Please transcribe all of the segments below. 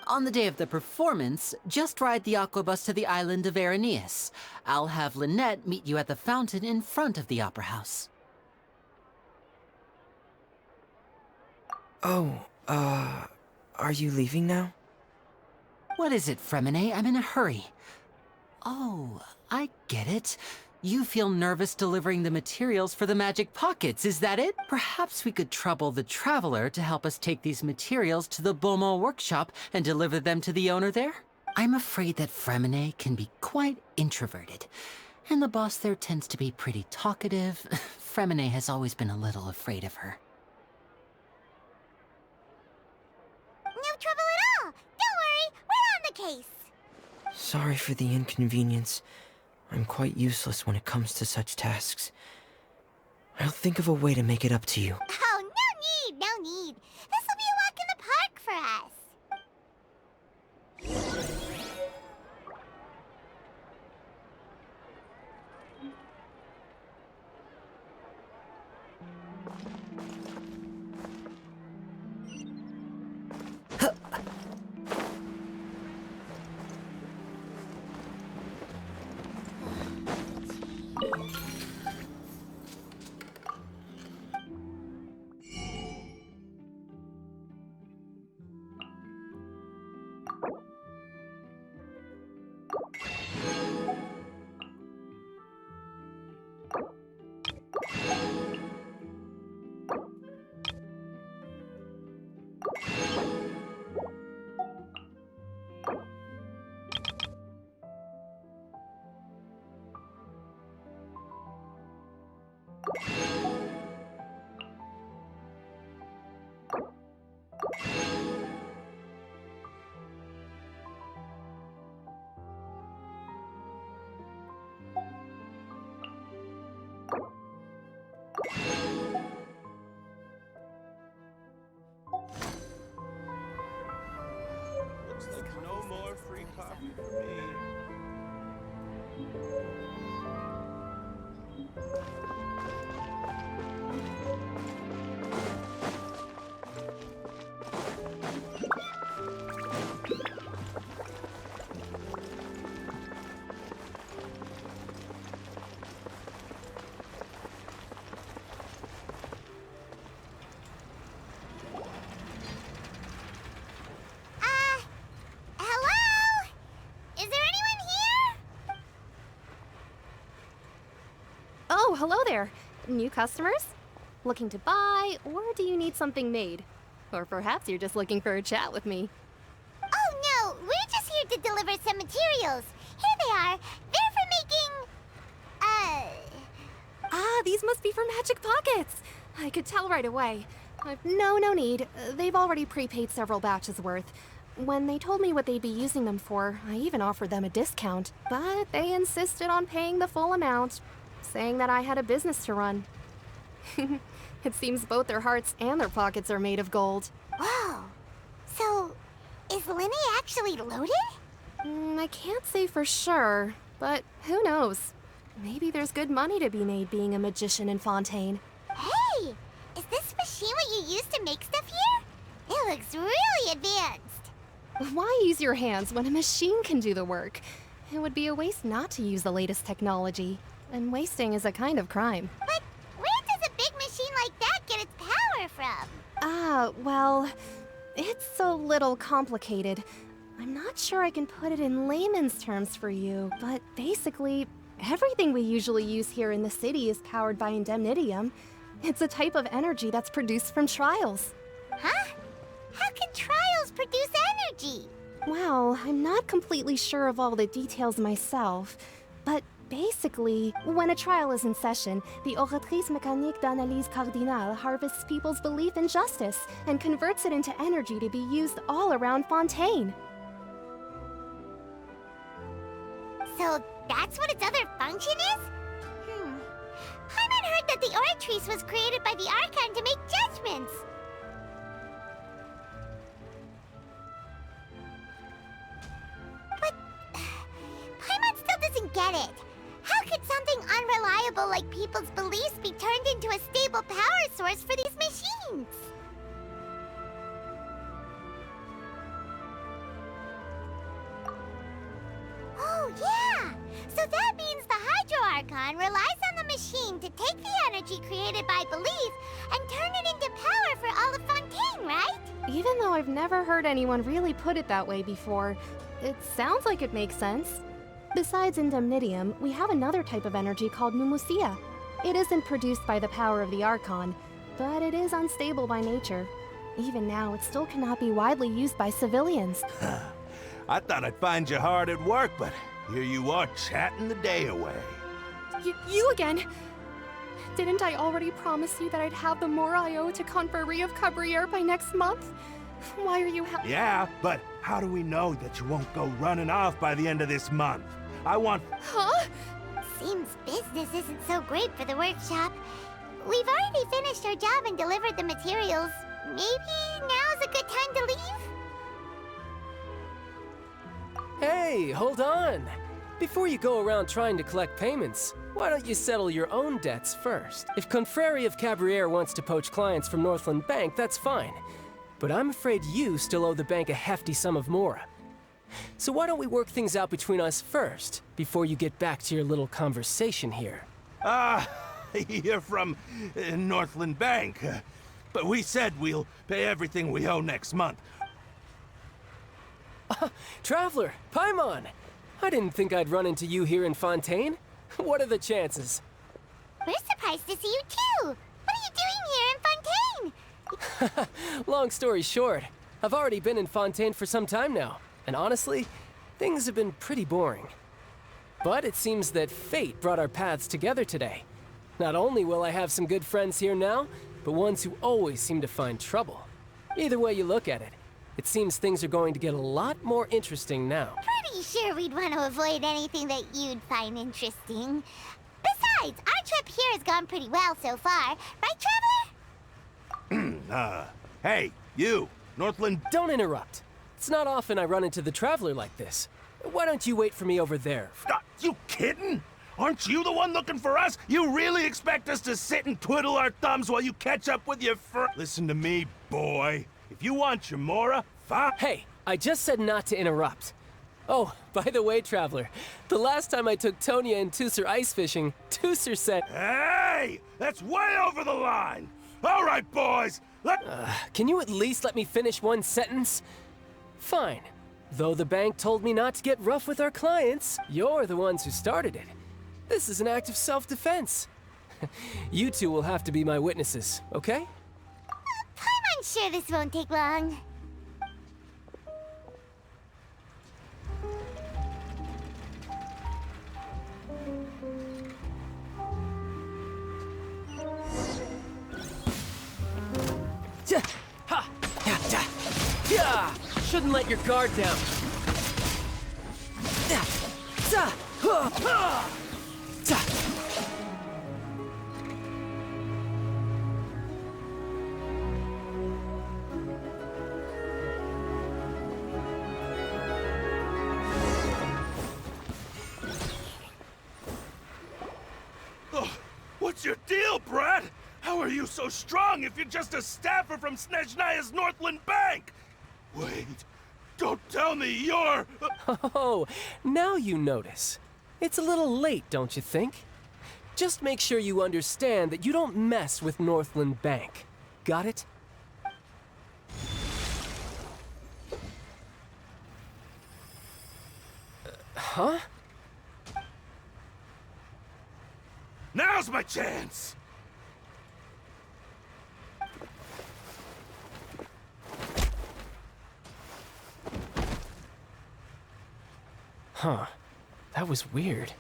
On the day of the performance, just ride the aquabus to the island of Aeneas. I'll have Lynette meet you at the fountain in front of the opera house. Oh, are you leaving now? What is it, Fremine? I'm in a hurry. Oh, I get it. You feel nervous delivering the materials for the magic pockets, is that it? Perhaps we could trouble the Traveler to help us take these materials to the Beaumont workshop and deliver them to the owner there? I'm afraid that Fremine can be quite introverted, and the boss there tends to be pretty talkative. Fremine has always been a little afraid of her. No trouble at all! Don't worry, we're on the case! Sorry for the inconvenience. I'm quite useless when it comes to such tasks. I'll think of a way to make it up to you. Oh, no need, no need. This will be a walk in the park for us. Looks like no more free coffee for me. Hello? Is there anyone here? Oh, hello there. New customers? Looking to buy, or do you need something made? Or perhaps you're just looking for a chat with me. Oh no, we're just here to deliver some materials. Here they are. They're for making... Ah, these must be for Magic Pockets. I could tell right away. No need. They've already prepaid several batches worth. When they told me what they'd be using them for, I even offered them a discount. But they insisted on paying the full amount, saying that I had a business to run. It seems both their hearts and their pockets are made of gold. Whoa. So, is Linny actually loaded? I can't say for sure, but who knows? Maybe there's good money to be made being a magician in Fontaine. Hey! Is this machine what you use to make stuff here? It looks really advanced. Why use your hands when a machine can do the work? It would be a waste not to use the latest technology. And wasting is a kind of crime. But where does a big machine like that get its power from? Well, it's a little complicated. I'm not sure I can put it in layman's terms for you, but basically, everything we usually use here in the city is powered by indemnitium. It's a type of energy that's produced from trials. Huh? How can trials produce energy? Well, I'm not completely sure of all the details myself, but basically, when a trial is in session, the Oratrice Mécanique d'Analyse Cardinale harvests people's belief in justice and converts it into energy to be used all around Fontaine. So that's what its other function is? Paimon heard that the Oratrice was created by the Archon to make judgments. But Paimon still doesn't get it. How could something unreliable like people's beliefs be turned into a stable power source for these machines? energy created by belief and turn it into power for all of Fontaine, right? Even though I've never heard anyone really put it that way before, it sounds like it makes sense. Besides indemnitium, we have another type of energy called pneumosia. It isn't produced by the power of the Archon, but it is unstable by nature. Even now, it still cannot be widely used by civilians. I thought I'd find you hard at work, but here you are chatting the day away. You again! Didn't I already promise you that I'd have the more I owe to Confrérie of Cabriere by next month? Why are you Yeah, but how do we know that you won't go running off by the end of this month? I want... Huh? Seems business isn't so great for the workshop. We've already finished our job and delivered the materials. Maybe now's a good time to leave? Hey, hold on! Before you go around trying to collect payments, why don't you settle your own debts first? If Confrérie of Cabriere wants to poach clients from Northland Bank, that's fine. But I'm afraid you still owe the bank a hefty sum of mora. So why don't we work things out between us first, before you get back to your little conversation here? You're from Northland Bank. But we said we'll pay everything we owe next month. Traveler, Paimon! I didn't think I'd run into you here in Fontaine. What are the chances? We're surprised to see you too! What are you doing here in Fontaine? Long story short, I've already been in Fontaine for some time now, and honestly, things have been pretty boring. But it seems that fate brought our paths together today. Not only will I have some good friends here now, but ones who always seem to find trouble. Either way you look at it, it seems things are going to get a lot more interesting now. Pretty sure we'd want to avoid anything that you'd find interesting. Besides, our trip here has gone pretty well so far. Right, Traveler? Hey, you, Northland... Don't interrupt. It's not often I run into the Traveler like this. Why don't you wait for me over there? You kidding? Aren't you the one looking for us? You really expect us to sit and twiddle our thumbs while you catch up with your Listen to me, boy. If you want your mora, fine. Hey, I just said not to interrupt. Oh, by the way, Traveler, the last time I took Tonya and Tusser ice fishing, Tusser said... Hey! That's way over the line! All right, boys, Can you at least let me finish one sentence? Fine. Though the bank told me not to get rough with our clients, you're the ones who started it. This is an act of self-defense. You two will have to be my witnesses, okay? I'm sure this won't take long. Ha! Yeah! Shouldn't let your guard down. What's your deal, Brad? How are you so strong if you're just a staffer from Snezhnaya's Northland Bank? Wait, don't tell me you're... Oh, now you notice. It's a little late, don't you think? Just make sure you understand that you don't mess with Northland Bank. Got it? Huh? Now's my chance! Huh. That was weird.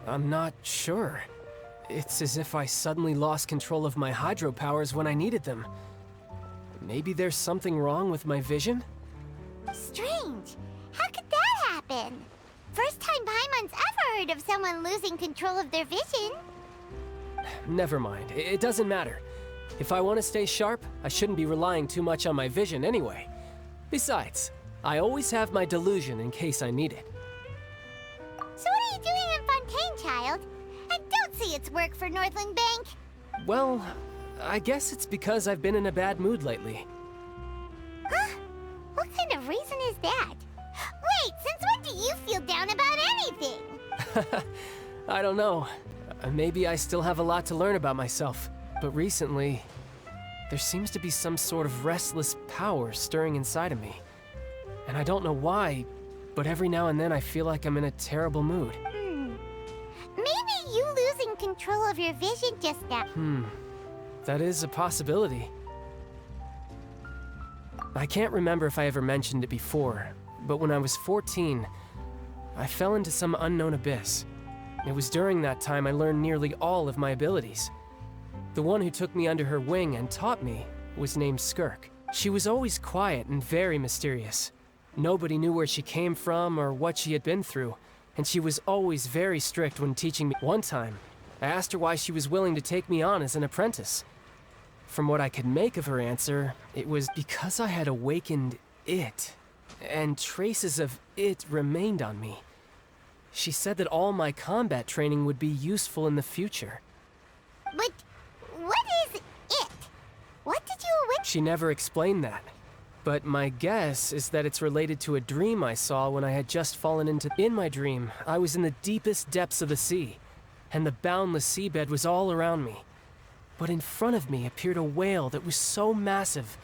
I'm not sure. It's as if I suddenly lost control of my hydro powers when I needed them. Maybe there's something wrong with my vision? Strange. How could that happen? First time Paimon's ever heard of someone losing control of their vision. Never mind. It doesn't matter. If I want to stay sharp, I shouldn't be relying too much on my vision anyway. Besides, I always have my delusion in case I need it. So what are you doing in Fontaine, child? I don't see it's work for Northland Bank. Well, I guess it's because I've been in a bad mood lately. Huh? What kind of reason is that? Wait, since when do you feel down about anything? I don't know. Maybe I still have a lot to learn about myself. But recently, there seems to be some sort of restless power stirring inside of me. And I don't know why, but every now and then I feel like I'm in a terrible mood. Maybe you losing control of your vision just now. That is a possibility. I can't remember if I ever mentioned it before, but when I was 14, I fell into some unknown abyss. It was during that time I learned nearly all of my abilities. The one who took me under her wing and taught me was named Skirk. She was always quiet and very mysterious. Nobody knew where she came from or what she had been through, and she was always very strict when teaching me. One time, I asked her why she was willing to take me on as an apprentice. From what I could make of her answer, it was because I had awakened it, and traces of it remained on me. She said that all my combat training would be useful in the future. But what is it? What did you awaken? She never explained that. But my guess is that it's related to a dream I saw when I had just fallen into... In my dream, I was in the deepest depths of the sea, and the boundless seabed was all around me. But in front of me appeared a whale that was so massive,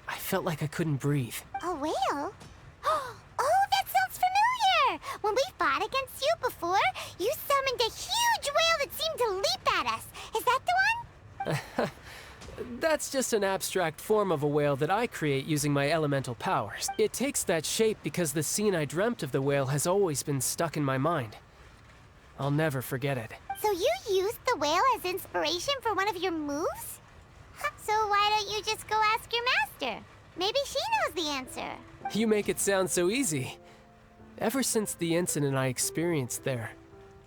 I felt like I couldn't breathe. A whale? Oh, that sounds familiar! When we fought against you before, you summoned a huge whale that seemed to leap at us. Is that the one? That's just an abstract form of a whale that I create using my elemental powers. It takes that shape because the scene I dreamt of the whale has always been stuck in my mind. I'll never forget it. So you used the whale as inspiration for one of your moves? So why don't you just go ask your master? Maybe she knows the answer. You make it sound so easy. Ever since the incident I experienced there,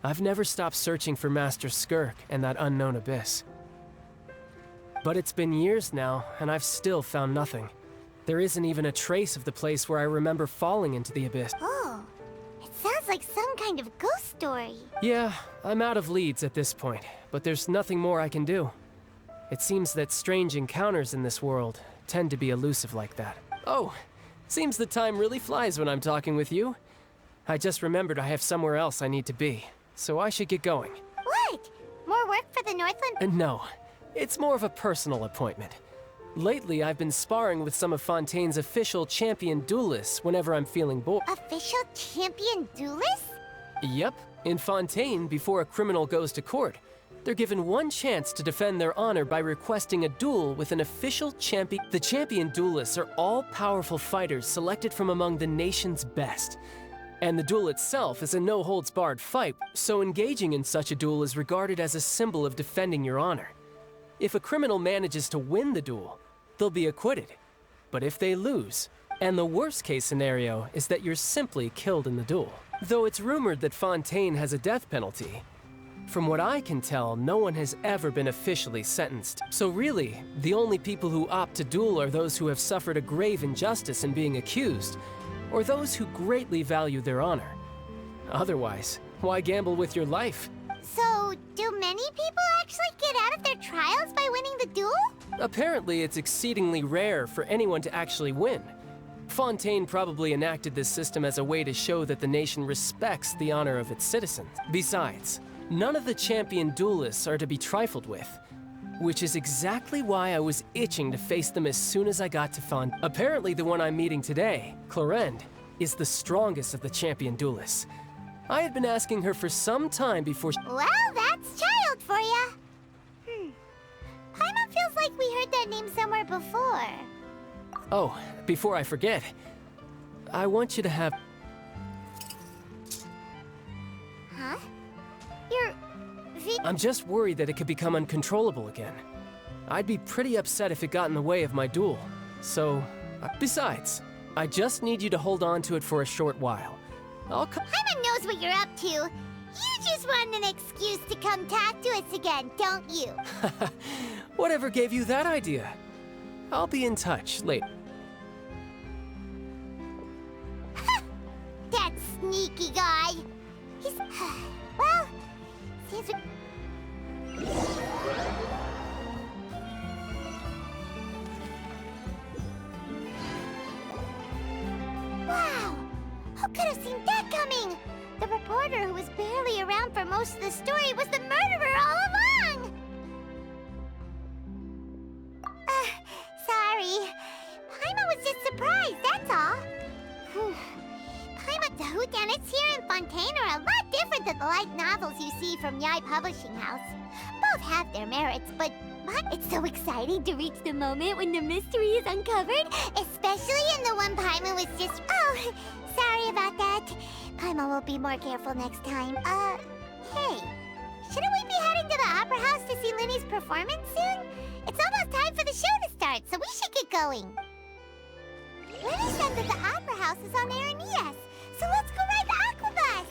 I've never stopped searching for Master Skirk and that unknown abyss. But it's been years now, and I've still found nothing. There isn't even a trace of the place where I remember falling into the abyss. Oh, it sounds like some kind of ghost story. Yeah, I'm out of leads at this point, but there's nothing more I can do. It seems that strange encounters in this world tend to be elusive like that. Oh, seems the time really flies when I'm talking with you. I just remembered I have somewhere else I need to be, so I should get going. What? More work for the Northland? No, it's more of a personal appointment. Lately, I've been sparring with some of Fontaine's official champion duelists whenever I'm feeling bored. Official champion duelist? Yep, in Fontaine, before a criminal goes to court, they're given one chance to defend their honor by requesting a duel with an official champion. The champion duelists are all powerful fighters selected from among the nation's best. And the duel itself is a no-holds-barred fight, so engaging in such a duel is regarded as a symbol of defending your honor. If a criminal manages to win the duel, they'll be acquitted. But if they lose, and the worst-case scenario is that you're simply killed in the duel. Though it's rumored that Fontaine has a death penalty, from what I can tell, no one has ever been officially sentenced. So really, the only people who opt to duel are those who have suffered a grave injustice in being accused, or those who greatly value their honor. Otherwise, why gamble with your life? So, do many people actually get out of their trials by winning the duel? Apparently, it's exceedingly rare for anyone to actually win. Fontaine probably enacted this system as a way to show that the nation respects the honor of its citizens. Besides, none of the champion duelists are to be trifled with, which is exactly why I was itching to face them as soon as I got to Fontaine. Apparently, the one I'm meeting today, Clorinde, is the strongest of the champion duelists. I had been asking her for some time before Well, that's child for ya. Paimon feels like we heard that name somewhere before. Oh, before I forget, I want you to have... Huh? Your... I'm just worried that it could become uncontrollable again. I'd be pretty upset if it got in the way of my duel. So, besides, I just need you to hold on to it for a short while. Paimon knows what you're up to. You just want an excuse to come talk to us again, don't you? Whatever gave you that idea? I'll be in touch later. That sneaky guy. He's... well, seems... Wow! Who could have seen that coming? The report reporter who was barely around for most of the story was the murderer all along! Sorry. Paimon was just surprised, that's all. Whew. Paimon, the whodunits here in Fontaine are a lot different than the light novels you see from Yai Publishing House. Both have their merits, but it's so exciting to reach the moment when the mystery is uncovered, especially in the one Paimon was just... Oh, sorry about that. Paimon will be more careful next time. Hey, shouldn't we be heading to the Opera House to see Linny's performance soon? It's almost time for the show to start, so we should get going. Linny said that the Opera House is on Aranias, so let's go ride the Aquabus!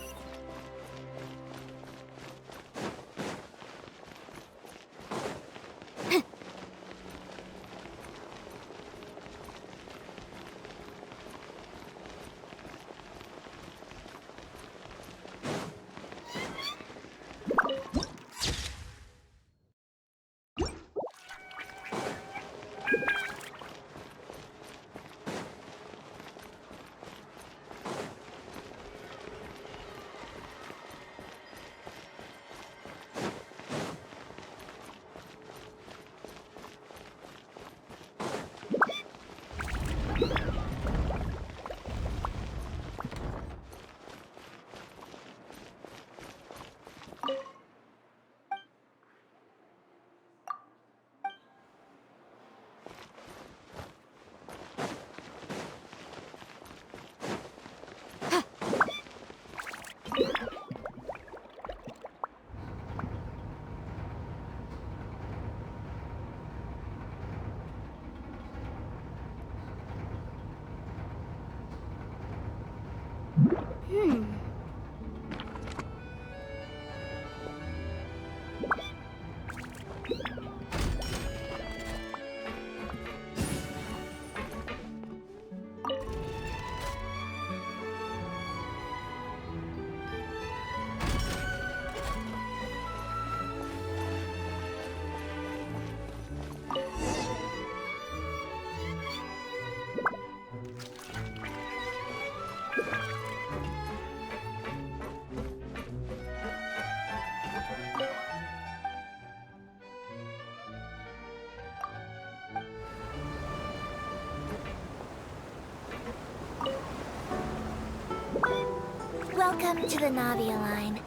Welcome to the Navia line.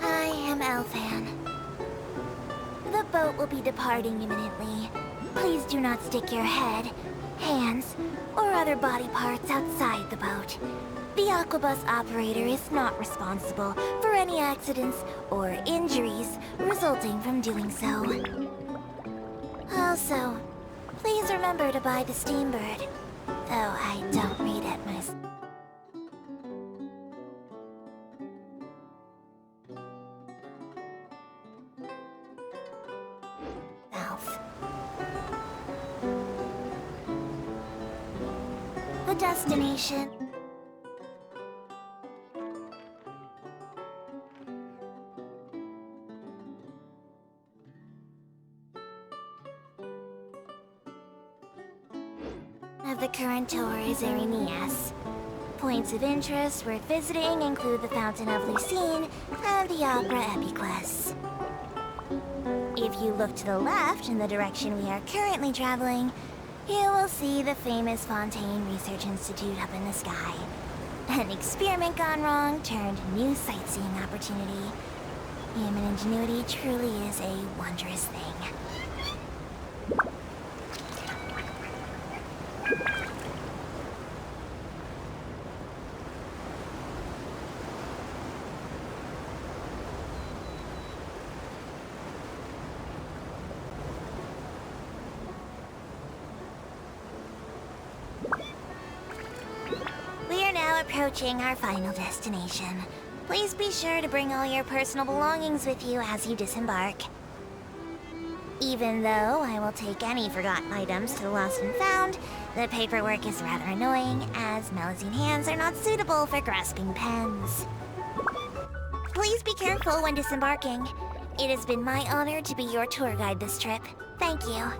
I am Elfan. The boat will be departing imminently. Please do not stick your head, hands, or other body parts outside the boat. The Aquabus operator is not responsible for any accidents or injuries resulting from doing so. Also, please remember to buy the Steambird, though I don't read it myself. The destination. Of the current tour is Aranias. Points of interest worth visiting include the Fountain of Lucine and the Opera Epiclese. If you look to the left in the direction we are currently traveling, you will see the famous Fontaine Research Institute up in the sky. An experiment gone wrong turned new sightseeing opportunity. Human ingenuity truly is a wondrous thing. Approaching our final destination. Please be sure to bring all your personal belongings with you as you disembark. Even though I will take any forgotten items to the lost and found, the paperwork is rather annoying, as Melusine hands are not suitable for grasping pens. Please be careful when disembarking. It has been my honor to be your tour guide this trip. Thank you.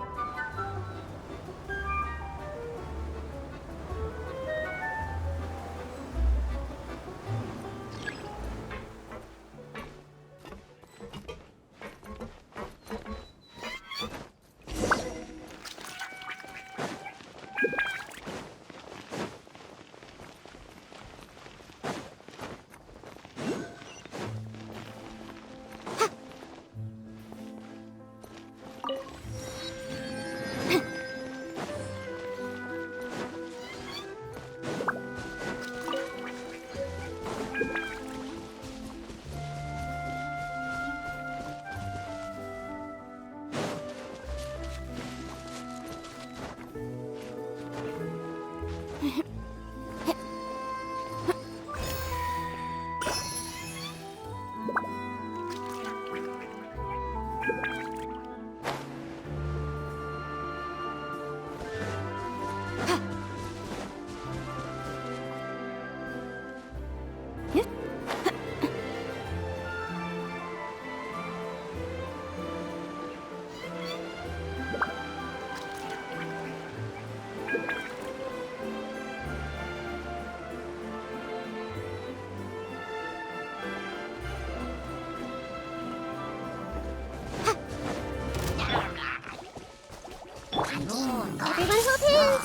Everyone hold hands!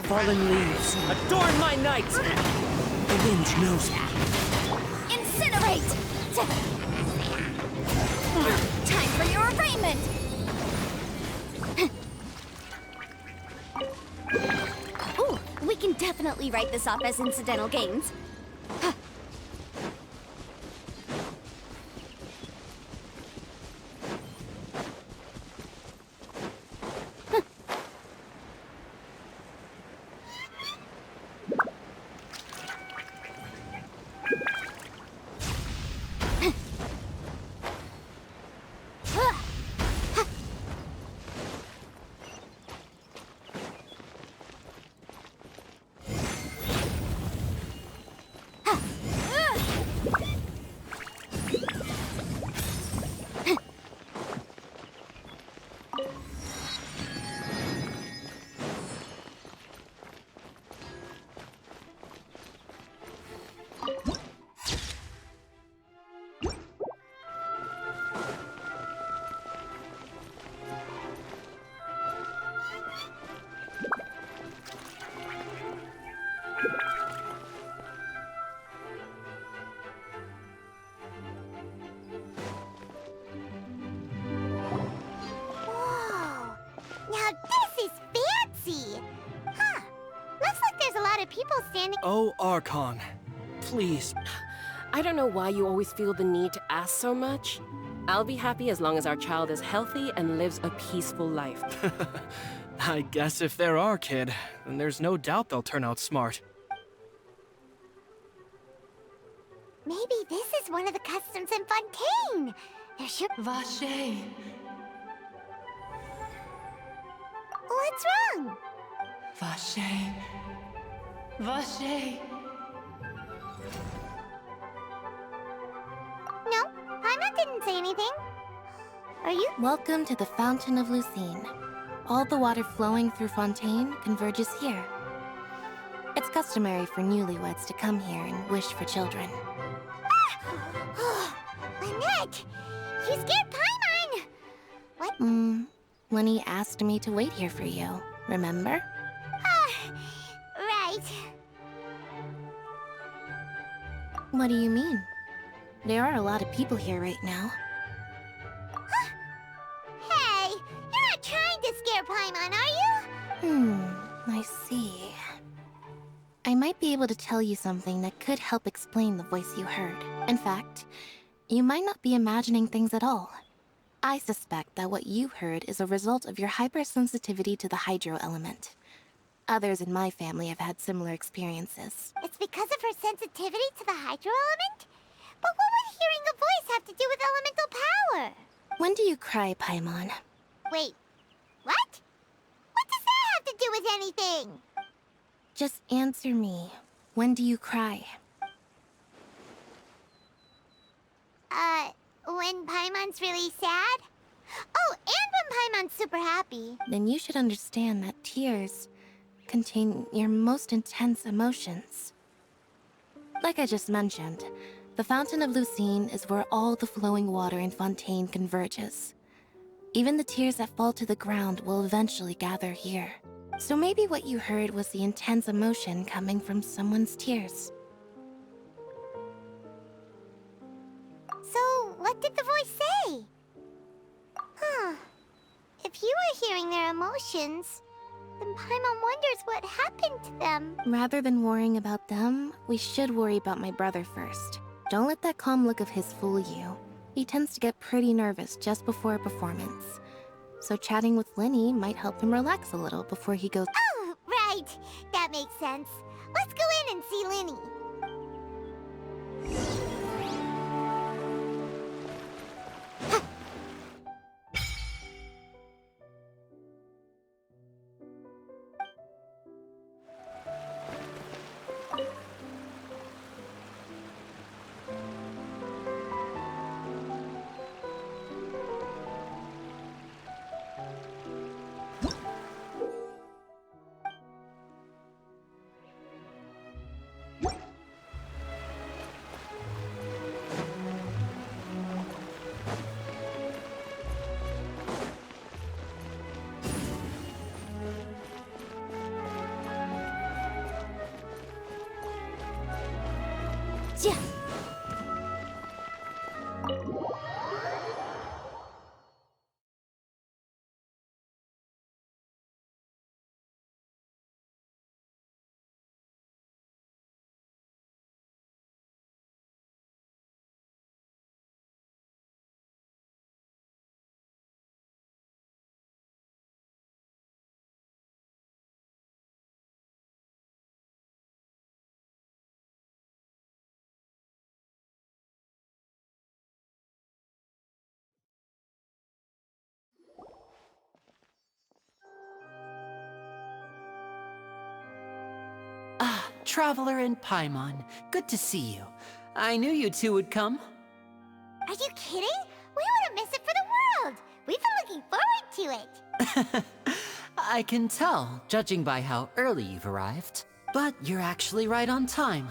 Fallen leaves, adorn my night! The wind knows me. Incinerate! Time for your arraignment! Ooh, we can definitely write this off as incidental gains. Whoa! Now this is fancy! Huh. Looks like there's a lot of people standing. Oh, Archon. Please. I don't know why you always feel the need to ask so much. I'll be happy as long as our child is healthy and lives a peaceful life. I guess if they're our kid, then there's no doubt they'll turn out smart. Maybe this is one of the customs in Fontaine. There should. Vache, What's wrong? Vache, Vache. No, Paimon didn't say anything. Are you? Welcome to the Fountain of Lucine. All the water flowing through Fontaine converges here. It's customary for newlyweds to come here and wish for children. Lynette! You scared Paimon! What? When he asked me to wait here for you, remember? Right. What do you mean? There are a lot of people here right now. Hey, you're not trying to scare Paimon, are you? I see. I might be able to tell you something that could help explain the voice you heard. In fact, you might not be imagining things at all. I suspect that what you heard is a result of your hypersensitivity to the hydro element. Others in my family have had similar experiences. It's because of her sensitivity to the hydro element? But what would hearing a voice have to do with elemental power? When do you cry, Paimon? Wait, what? What does that have to do with anything? Just answer me. When do you cry? When Paimon's really sad? Oh, and when Paimon's super happy. Then you should understand that tears contain your most intense emotions. Like I just mentioned, the Fountain of Lucine is where all the flowing water in Fontaine converges. Even the tears that fall to the ground will eventually gather here. So maybe what you heard was the intense emotion coming from someone's tears. So, what did the voice say? Huh. If you were hearing their emotions, then Paimon wonders what happened to them. Rather than worrying about them, we should worry about my brother first. Don't let that calm look of his fool you. He tends to get pretty nervous just before a performance. so chatting with Linny might help him relax a little before he goes. Oh, right. That makes sense. Let's go in and see Linny. Yeah. Ah, Traveler and Paimon. Good to see you. I knew you two would come. Are you kidding? We wouldn't miss it for the world. We've been looking forward to it. I can tell, judging by how early you've arrived. But you're actually right on time.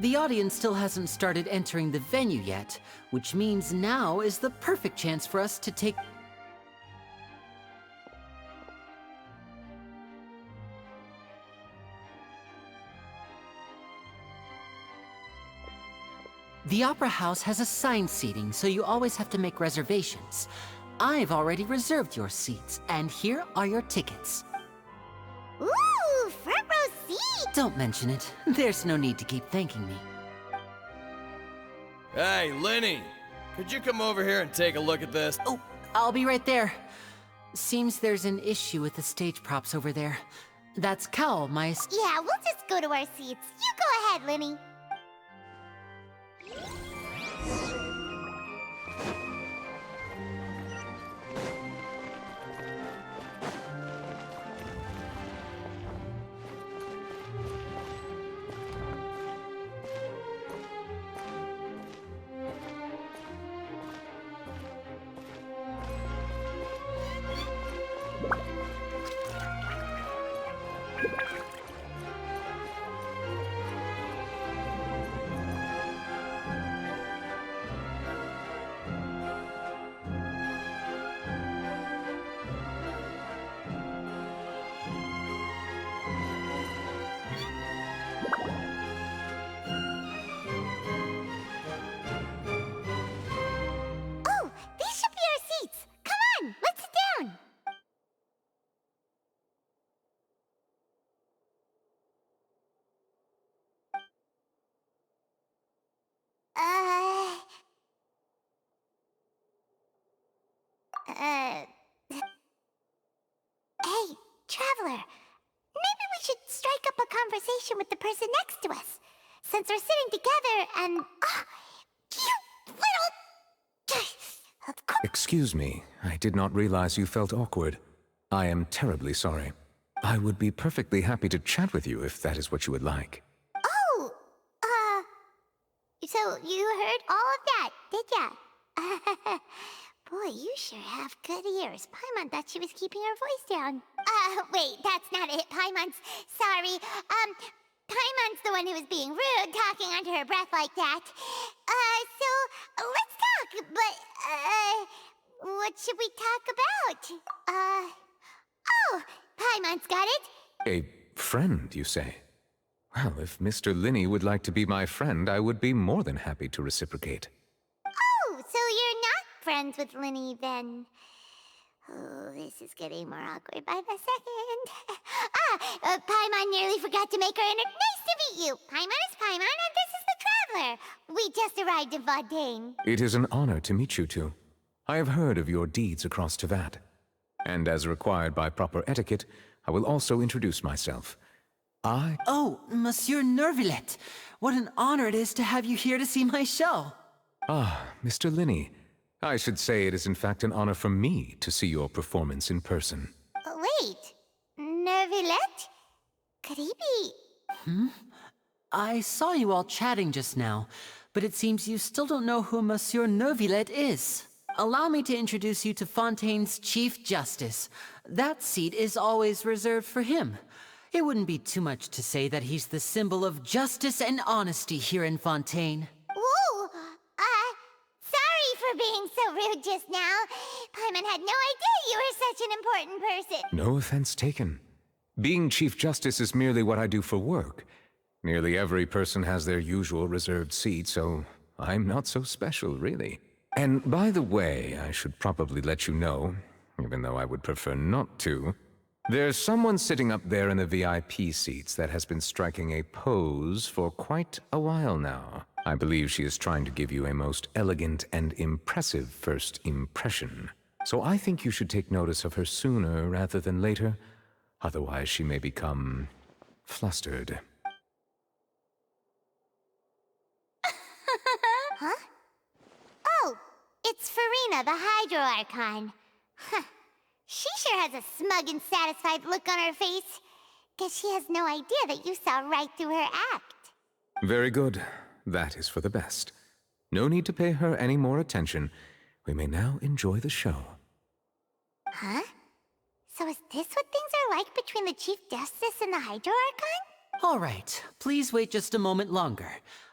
The audience still hasn't started entering the venue yet, which means now is the perfect chance for us to take... The Opera House has assigned seating, so you always have to make reservations. I've already reserved your seats, and here are your tickets. Ooh, front row seat! Don't mention it. There's no need to keep thanking me. Hey, Linny! Could you come over here and take a look at this? Oh, I'll be right there. Seems there's an issue with the stage props over there. That's Cal, my... Yeah, we'll just go to our seats. You go ahead, Linny. Hey, Traveler. Maybe we should strike up a conversation with the person next to us. Since we're sitting together and... you little... Excuse me. I did not realize you felt awkward. I am terribly sorry. I would be perfectly happy to chat with you if that is what you would like. Oh, so you heard all of that, did ya? Boy, you sure have good ears. Paimon thought she was keeping her voice down. Wait, that's not it. Paimon's... Sorry. Paimon's the one who was being rude, talking under her breath like that. So, let's talk, but, what should we talk about? Oh, Paimon's got it. A friend, you say? Well, if Mr. Linny would like to be my friend, I would be more than happy to reciprocate. Oh, so you're not friends with Linny, then? Oh, this is getting more awkward by the second. Paimon nearly forgot to make her nice to meet you. Paimon is Paimon, and this is the Traveler. We just arrived in Vaudain. It is an honor to meet you two. I have heard of your deeds across Tevat. And as required by proper etiquette, I will also introduce myself. Oh, Monsieur Nervillet. What an honor it is to have you here to see my show. Ah, Mr. Linney. I should say it is in fact an honor for me to see your performance in person. Wait, Nervillet? Could he be... I saw you all chatting just now, but it seems you still don't know who Monsieur Nervillet is. Allow me to introduce you to Fontaine's Chief Justice. That seat is always reserved for him. It wouldn't be too much to say that he's the symbol of justice and honesty here in Fontaine. Whoa! Sorry for being so rude just now. Paimon had no idea you were such an important person. No offense taken. Being Chief Justice is merely what I do for work. Nearly every person has their usual reserved seat, so I'm not so special, really. And by the way, I should probably let you know, even though I would prefer not to, there's someone sitting up there in the VIP seats that has been striking a pose for quite a while now. I believe she is trying to give you a most elegant and impressive first impression. So I think you should take notice of her sooner rather than later. Otherwise, she may become flustered. Huh? Oh, it's Farina, the Hydro Archon. Huh. She sure has a smug and satisfied look on her face. Guess she has no idea that you saw right through her act. Very good. That is for the best. No need to pay her any more attention. We may now enjoy the show. Huh? So is this what things are like between the Chief Justice and the Hydro Archon? All right, please wait just a moment longer.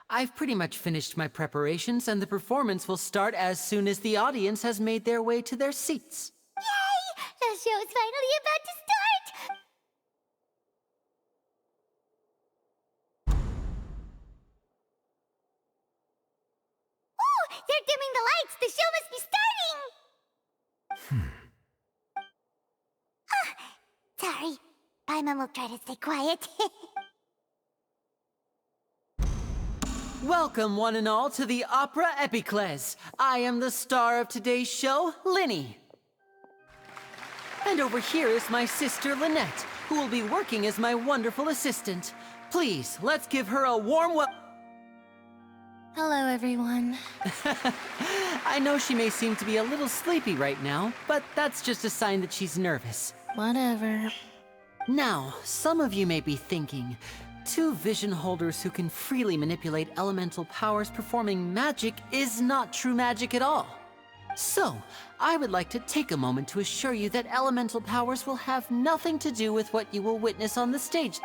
I've pretty much finished my preparations, and the performance will start as soon as the audience has made their way to their seats. Yay! The show's finally about to start! Oh, they're dimming the lights! The show must be starting! Sorry. Paimon will try to stay quiet. Welcome, one and all, to the Opera Epiclese. I am the star of today's show, Linny. And over here is my sister, Lynette, who will be working as my wonderful assistant. Please, let's give her a warm welcome. Hello, everyone. I know she may seem to be a little sleepy right now, but that's just a sign that she's nervous. Whatever. Now, some of you may be thinking, two vision holders who can freely manipulate elemental powers performing magic is not true magic at all. So, I would like to take a moment to assure you that elemental powers will have nothing to do with what you will witness on the stage.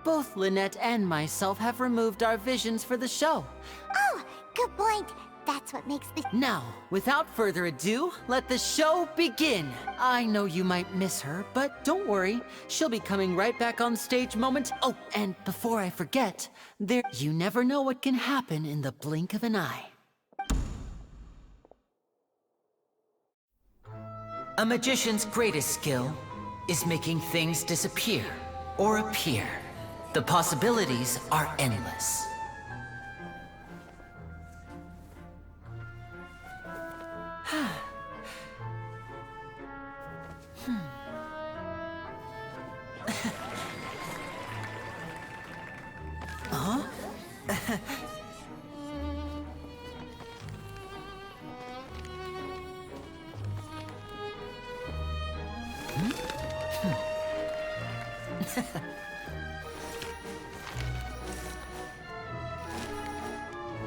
Both Lynette and myself have removed our visions for the show. Oh, good point. That's what makes the... Now, without further ado, let the show begin. I know you might miss her, but don't worry. She'll be coming right back on stage moment. Oh, and before I forget, you never know what can happen in the blink of an eye. A magician's greatest skill is making things disappear or appear. The possibilities are endless.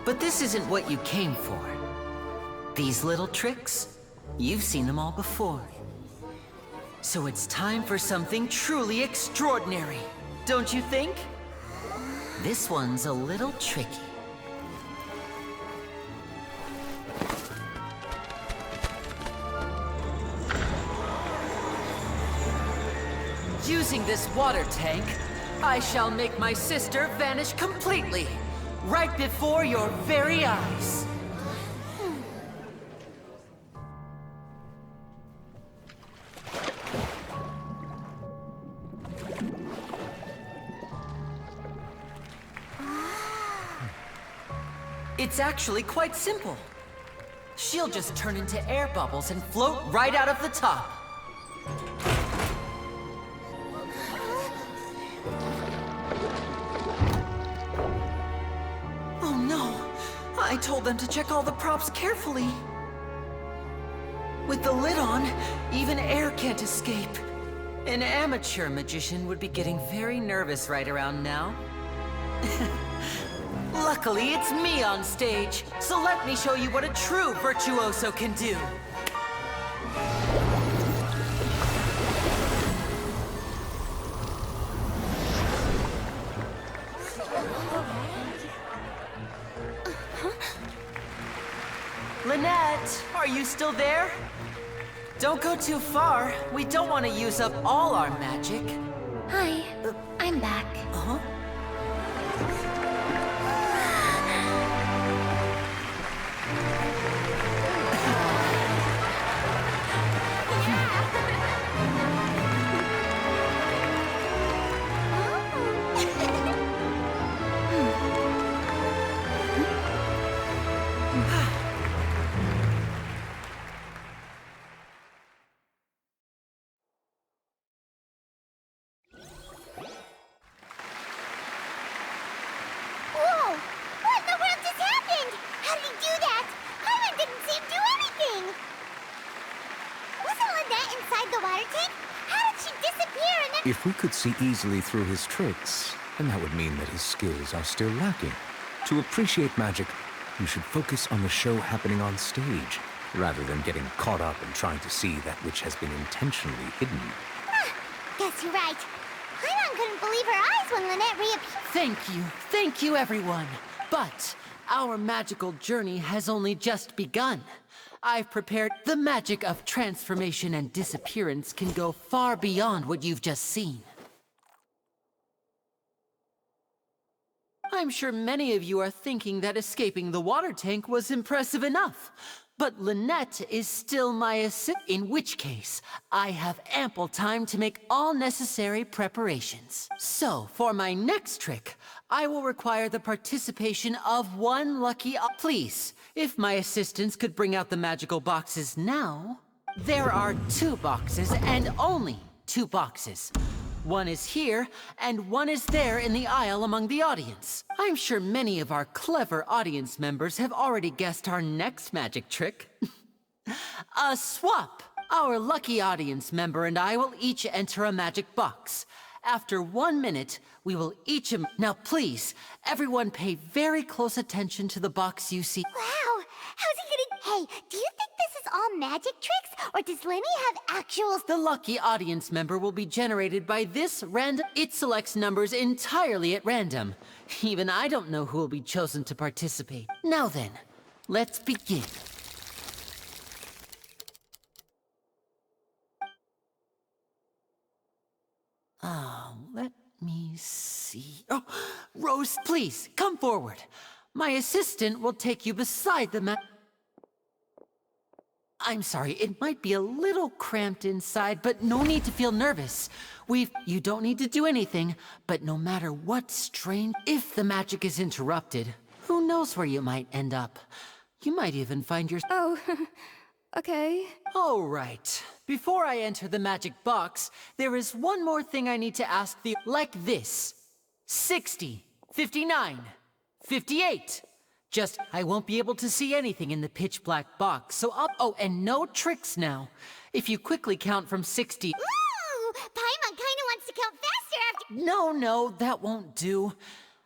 But this isn't what you came for. These little tricks, you've seen them all before. So it's time for something truly extraordinary, don't you think? This one's a little tricky. Using this water tank, I shall make my sister vanish completely, right before your very eyes. It's actually quite simple. She'll just turn into air bubbles and float right out of the top. Oh no! I told them to check all the props carefully. With the lid on, even air can't escape. An amateur magician would be getting very nervous right around now. Luckily, it's me on stage, so let me show you what a true virtuoso can do. Lynette, are you still there? Don't go too far. We don't want to use up all our magic. Hi, I'm back. Uh-huh. Whoa! What in the world just happened? How did he do that? Paimon didn't see him do anything! Wasn't Lynette inside the water tank? How did she disappear and then— If we could see easily through his tricks, then that would mean that his skills are still lacking. To appreciate magic, you should focus on the show happening on stage, rather than getting caught up in trying to see that which has been intentionally hidden. Guess you're right. Paimon couldn't believe her eyes when Lynette reappeared. Thank you everyone. But our magical journey has only just begun. I've prepared the magic of transformation and disappearance can go far beyond what you've just seen. I'm sure many of you are thinking that escaping the water tank was impressive enough. But Lynette is still my assistant, in which case, I have ample time to make all necessary preparations. So, for my next trick, I will require the participation of one lucky— Please, if my assistants could bring out the magical boxes now. There are 2 boxes, and only 2 boxes. One is here, and one is there in the aisle among the audience. I'm sure many of our clever audience members have already guessed our next magic trick. A swap! Our lucky audience member and I will each enter a magic box. After 1 minute, we will each— Now please, everyone pay very close attention to the box you see. Wow! How's he gonna— Hey, do you think this is all magic tricks? Or does Lenny have actual— The lucky audience member will be generated by this random— It selects numbers entirely at random. Even I don't know who will be chosen to participate. Now then, let's begin. Let me see. Oh, Rose, please, come forward. My assistant will take you beside the I'm sorry, it might be a little cramped inside, but no need to feel nervous. You don't need to do anything, but no matter what strange— If the magic is interrupted, who knows where you might end up. You might even find your— Oh, okay. All right. Before I enter the magic box, there is one more thing I need to ask the— Like this. 60, 59, 58. Just, I won't be able to see anything in the pitch black box, so I'll— Oh, and no tricks now. If you quickly count from 60— Ooh! Paimon kinda wants to count faster after— No, that won't do.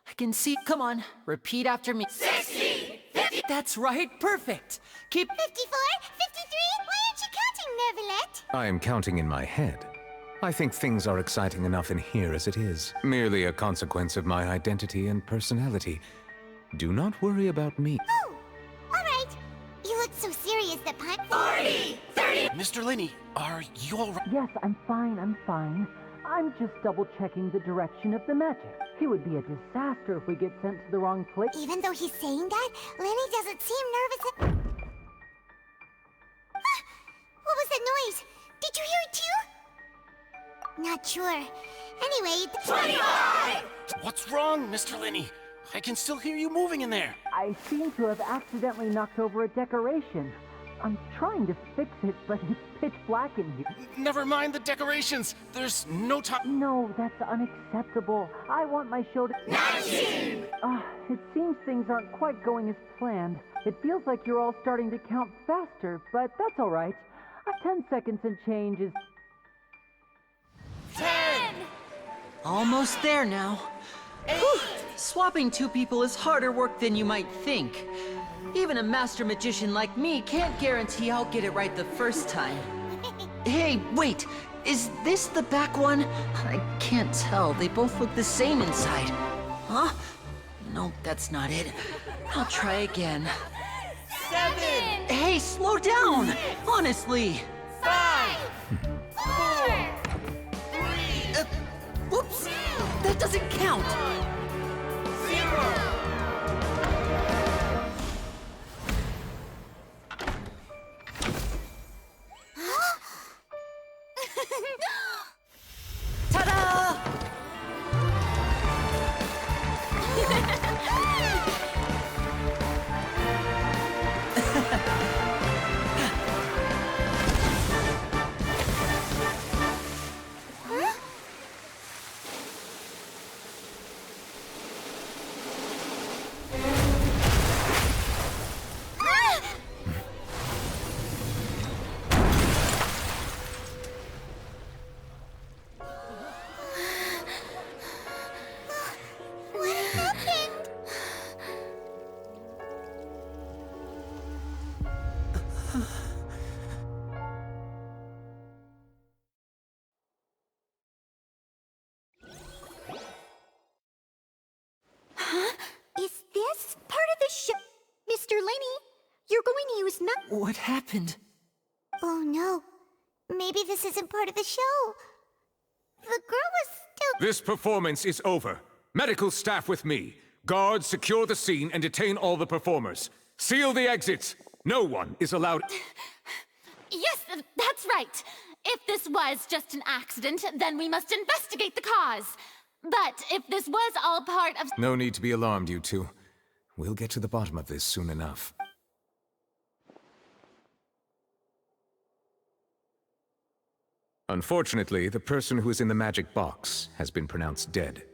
I can see— Come on, repeat after me. 60! 50! That's right, perfect. Keep— 54? 53? Why aren't you counting, Nervalette? I am counting in my head. I think things are exciting enough in here as it is. Merely a consequence of my identity and personality. Do not worry about me. Oh! Alright. You look so serious that Paimon— 40! 30! Mr. Linney, are you all right? Yes, I'm fine. I'm just double-checking the direction of the magic. It would be a disaster if we get sent to the wrong place. Even though he's saying that, Lenny doesn't seem nervous. What was that noise? Did you hear it too? Not sure. Anyway— 25! What's wrong, Mr. Linney? I can still hear you moving in there. I seem to have accidentally knocked over a decoration. I'm trying to fix it, but it's pitch black in here. Never mind the decorations. There's no time. No, that's unacceptable. I want my show to... It seems things aren't quite going as planned. It feels like you're all starting to count faster, but that's all right. 10 seconds and change is... 10! Almost there now. Whew. Swapping two people is harder work than you might think. Even a master magician like me can't guarantee I'll get it right the first time. Hey, wait! Is this the back one? I can't tell. They both look the same inside. Huh? No, that's not it. I'll try again. 7! Hey, slow down! Honestly! 5! 4! 3! Whoops! That doesn't count! 0! Ta-da! Is this part of the show? Mr. Lenny, you're going to use What happened? Oh no. Maybe this isn't part of the show. The girl was still... This performance is over. Medical staff with me. Guards, secure the scene and detain all the performers. Seal the exits. No one is allowed... Yes, that's right. If this was just an accident, then we must investigate the cause. But if this was all part of... No need to be alarmed, you two. We'll get to the bottom of this soon enough. Unfortunately, the person who is in the magic box has been pronounced dead.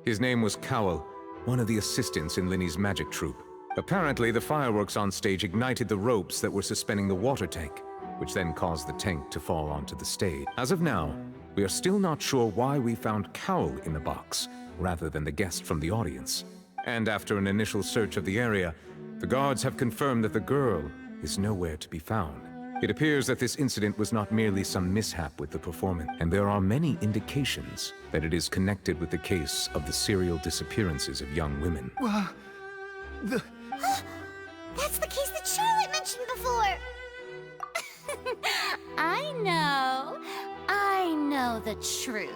His name was Cowell, one of the assistants in Linny's magic troupe. Apparently, the fireworks on stage ignited the ropes that were suspending the water tank, which then caused the tank to fall onto the stage. As of now, we are still not sure why we found Cowell in the box, rather than the guest from the audience. And after an initial search of the area, the guards have confirmed that the girl is nowhere to be found. It appears that this incident was not merely some mishap with the performance, and there are many indications that it is connected with the case of the serial disappearances of young women. That's the case that Charlotte mentioned before! I know the truth.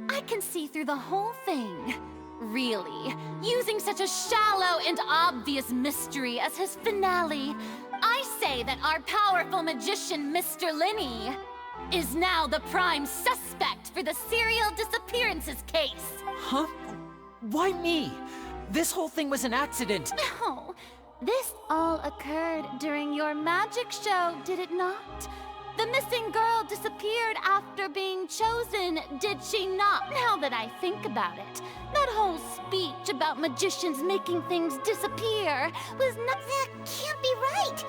I can see through the whole thing. Really, using such a shallow and obvious mystery as his finale, I say that our powerful magician, Mr. Linny, is now the prime suspect for the serial disappearances case. Huh? Why me? This whole thing was an accident. No, this all occurred during your magic show, did it not? The missing girl disappeared after being chosen, did she not? Now that I think about it, that whole speech about magicians making things disappear was not... That can't be right!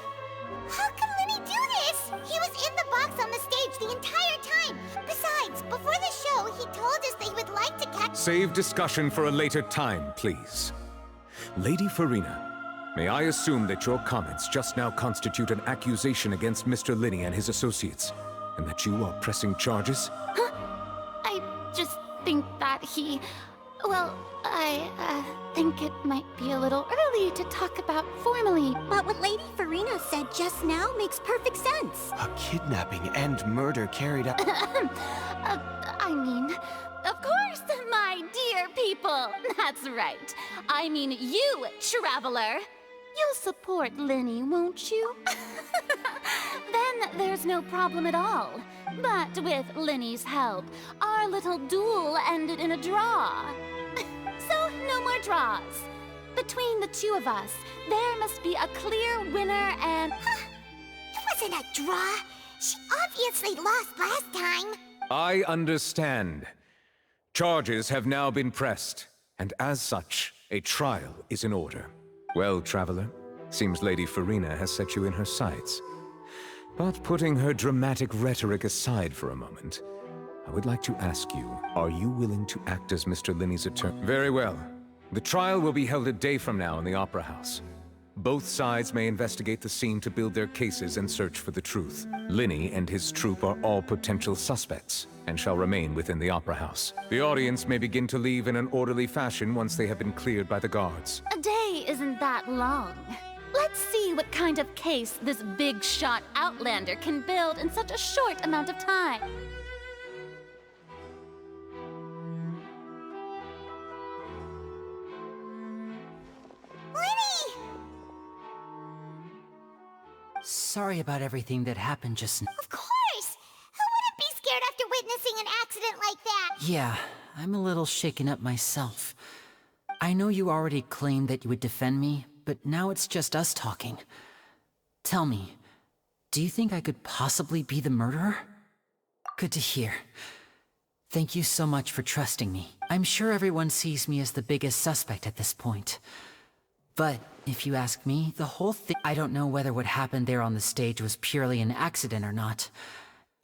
How can Linny do this? He was in the box on the stage the entire time! Besides, before the show, he told us that he would like to catch... Save discussion for a later time, please. Lady Farina, may I assume that your comments just now constitute an accusation against Mr. Linny and his associates, and that you are pressing charges? Huh? I just think that he... Well, I think it might be a little early to talk about formally. But what Lady Farina said just now makes perfect sense. A kidnapping and murder carried out... I mean, of course, my dear people. That's right. I mean you, traveler. You'll support Linny, won't you? Then there's no problem at all. But with Linny's help, our little duel ended in a draw. So, no more draws. Between the two of us, there must be a clear winner and... It wasn't a draw. She obviously lost last time. I understand. Charges have now been pressed, and as such, a trial is in order. Well, Traveler, seems Lady Farina has set you in her sights. But putting her dramatic rhetoric aside for a moment, I would like to ask you, are you willing to act as Mr. Linney's attorney? Very well. The trial will be held a day from now in the Opera House. Both sides may investigate the scene to build their cases and search for the truth. Linney and his troupe are all potential suspects, and shall remain within the Opera House. The audience may begin to leave in an orderly fashion once they have been cleared by the guards. A day isn't that long. Let's see what kind of case this big-shot outlander can build in such a short amount of time. Linny! Sorry about everything that happened just now. Of course! Who wouldn't be scared after witnessing an accident like that? Yeah, I'm a little shaken up myself. I know you already claimed that you would defend me, but now it's just us talking. Tell me, do you think I could possibly be the murderer? Good to hear. Thank you so much for trusting me. I'm sure everyone sees me as the biggest suspect at this point. But if you ask me, the whole thing... I don't know whether what happened there on the stage was purely an accident or not.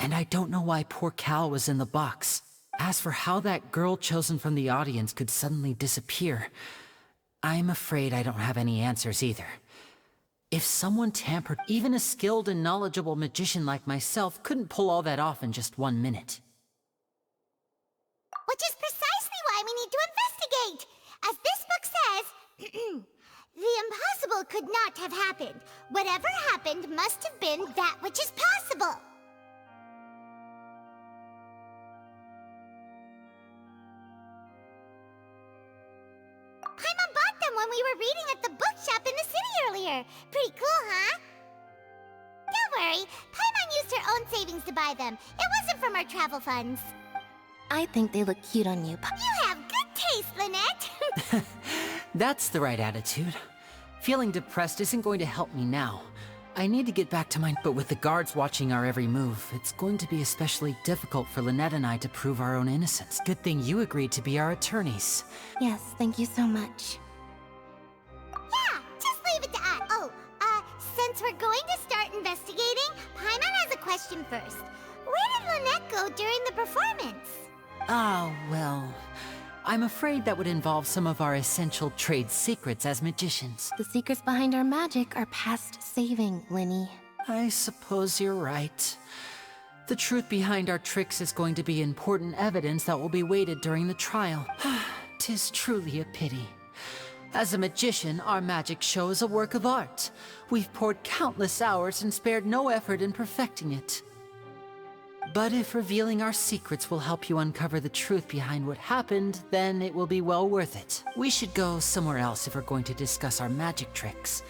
And I don't know why poor Cal was in the box. As for how that girl chosen from the audience could suddenly disappear, I'm afraid I don't have any answers either. If someone tampered, even a skilled and knowledgeable magician like myself couldn't pull all that off in just 1 minute. Which is precisely why we need to investigate! As this book says, the impossible could not have happened. Whatever happened must have been that which is possible. Paimon bought them when we were reading at the bookshop in the city earlier. Pretty cool, huh? Don't worry, Paimon used her own savings to buy them. It wasn't from our travel funds. I think they look cute on you. You have good taste, Lynette. That's the right attitude. Feeling depressed isn't going to help me now. I need to get back to mine, but with the guards watching our every move, it's going to be especially difficult for Lynette and I to prove our own innocence. Good thing you agreed to be our attorneys. Yes, thank you so much. Yeah, just leave it to us. Oh, since we're going to start investigating, Paimon has a question first. Where did Lynette go during the performance? Oh, well... I'm afraid that would involve some of our essential trade secrets as magicians. The secrets behind our magic are past saving, Linny. I suppose you're right. The truth behind our tricks is going to be important evidence that will be weighted during the trial. 'Tis truly a pity. As a magician, our magic show is a work of art. We've poured countless hours and spared no effort in perfecting it. But if revealing our secrets will help you uncover the truth behind what happened, then it will be well worth it. We should go somewhere else if we're going to discuss our magic tricks.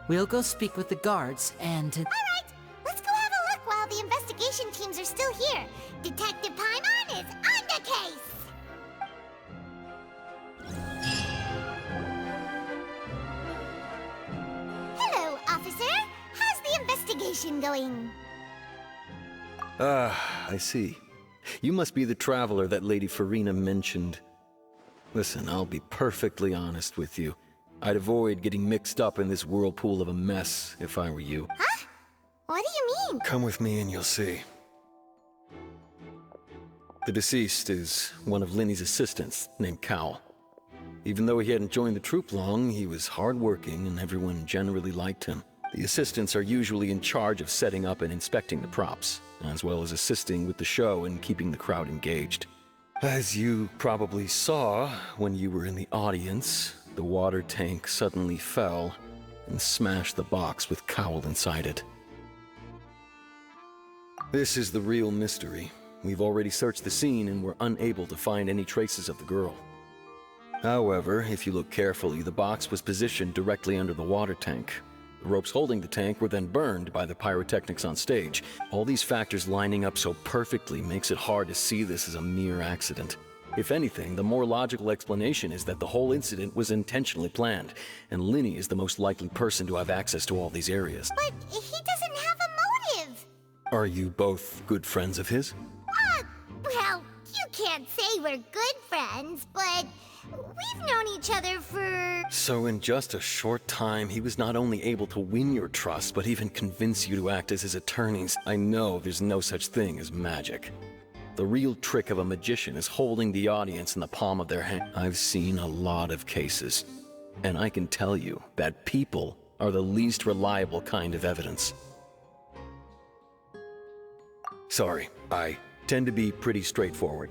We'll go speak with the guards and... Alright, let's go have a look while the investigation teams are still here. Detective Paimon is on the case! Hello, officer. How's the investigation going? I see. You must be the traveler that Lady Farina mentioned. Listen, I'll be perfectly honest with you. I'd avoid getting mixed up in this whirlpool of a mess if I were you. Huh? What do you mean? Come with me and you'll see. The deceased is one of Linny's assistants, named Cal. Even though he hadn't joined the troupe long, he was hardworking and everyone generally liked him. The assistants are usually in charge of setting up and inspecting the props, as well as assisting with the show and keeping the crowd engaged. As you probably saw when you were in the audience, the water tank suddenly fell and smashed the box with Cowl inside it. This is the real mystery. We've already searched the scene and were unable to find any traces of the girl. However, if you look carefully, the box was positioned directly under the water tank. The ropes holding the tank were then burned by the pyrotechnics on stage. All these factors lining up so perfectly makes it hard to see this as a mere accident. If anything, the more logical explanation is that the whole incident was intentionally planned, and Linny is the most likely person to have access to all these areas. But he doesn't have a motive. Are you both good friends of his? Well, you can't say we're good friends, but we've known each other for... So in just a short time, he was not only able to win your trust, but even convince you to act as his attorneys. I know there's no such thing as magic. The real trick of a magician is holding the audience in the palm of their hand. I've seen a lot of cases, and I can tell you that people are the least reliable kind of evidence. Sorry, I tend to be pretty straightforward.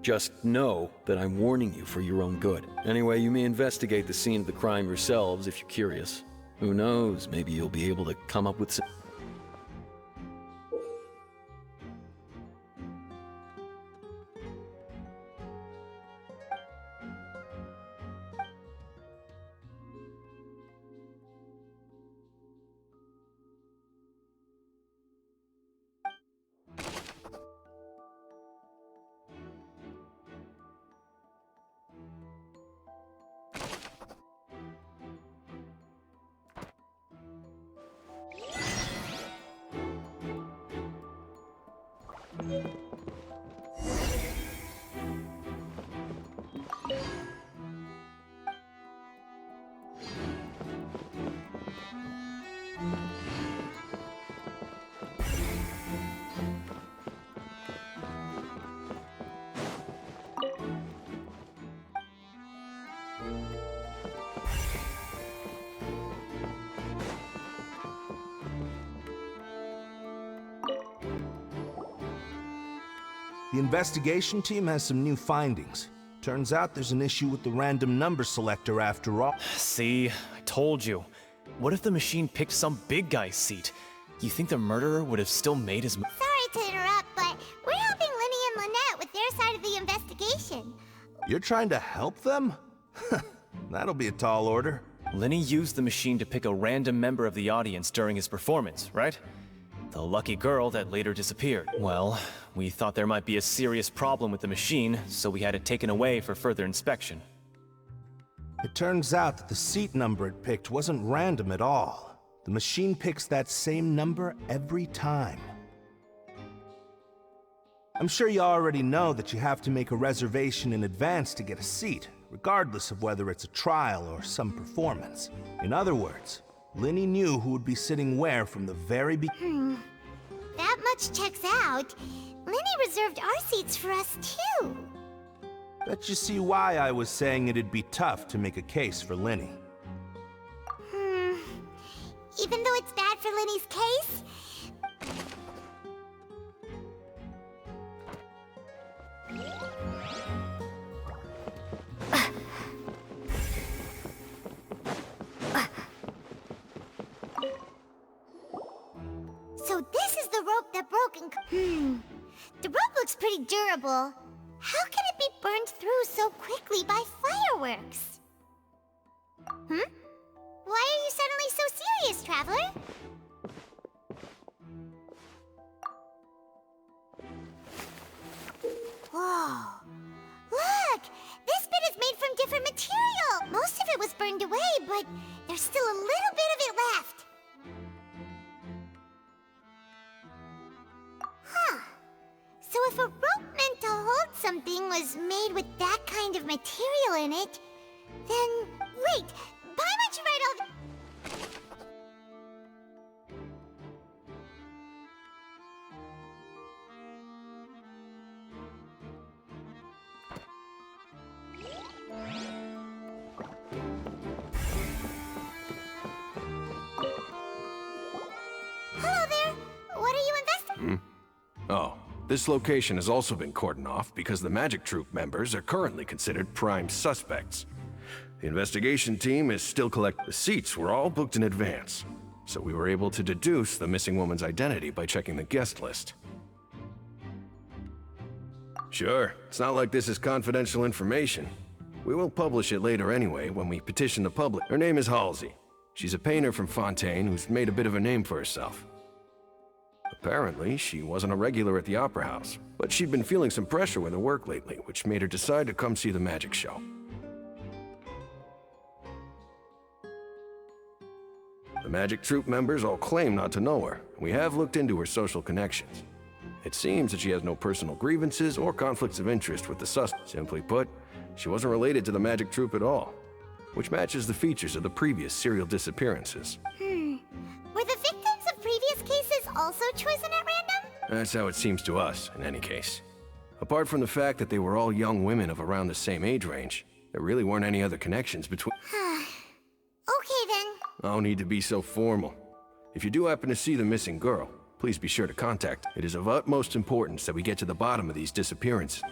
Just know that I'm warning you for your own good. Anyway, you may investigate the scene of the crime yourselves if you're curious. Who knows, maybe you'll be able to come up with some... The investigation team has some new findings. Turns out there's an issue with the random number selector after all. See, I told you. What if the machine picked some big guy's seat? You think the murderer would have still made his... Sorry to interrupt, but we're helping Linny and Lynette with their side of the investigation. You're trying to help them? That'll be a tall order. Linny used the machine to pick a random member of the audience during his performance, right? The lucky girl that later disappeared. Well, we thought there might be a serious problem with the machine, so we had it taken away for further inspection. It turns out that the seat number it picked wasn't random at all. The machine picks that same number every time. I'm sure you already know that you have to make a reservation in advance to get a seat, regardless of whether it's a trial or some performance. In other words, Linny knew who would be sitting where from the very beginning. That much checks out. Linny reserved our seats for us, too. Bet you see why I was saying it'd be tough to make a case for Linny. Even though it's bad for Linny's case? So this is the rope that broke and... The rope looks pretty durable. How can it be burned through so quickly by fireworks? Why are you suddenly so serious, Traveler? Whoa. Look! This bit is made from different material! Most of it was burned away, but there's still a little bit of it left. So if a rope meant to hold something was made with that kind of material in it, then... Wait! Paimon should write all the... Hello there! What are you investigating? Oh. This location has also been cordoned off because the Magic Troupe members are currently considered prime suspects. The investigation team is still collecting. The seats were all booked in advance, so we were able to deduce the missing woman's identity by checking the guest list. Sure, it's not like this is confidential information. We will publish it later anyway when we petition the public. Her name is Halsey. She's a painter from Fontaine who's made a bit of a name for herself. Apparently, she wasn't a regular at the Opera House, but she'd been feeling some pressure with her work lately, which made her decide to come see the magic show. The magic troupe members all claim not to know her. We have looked into her social connections. It seems that she has no personal grievances or conflicts of interest with the suspect. Simply put, she wasn't related to the magic troupe at all, which matches the features of the previous serial disappearances. Were the victims of previous cases also chosen at random? That's how it seems to us, in any case. Apart from the fact that they were all young women of around the same age range, there really weren't any other connections between... Okay then. No need to be so formal. If you do happen to see the missing girl, please be sure to contact. It is of utmost importance that we get to the bottom of these disappearances.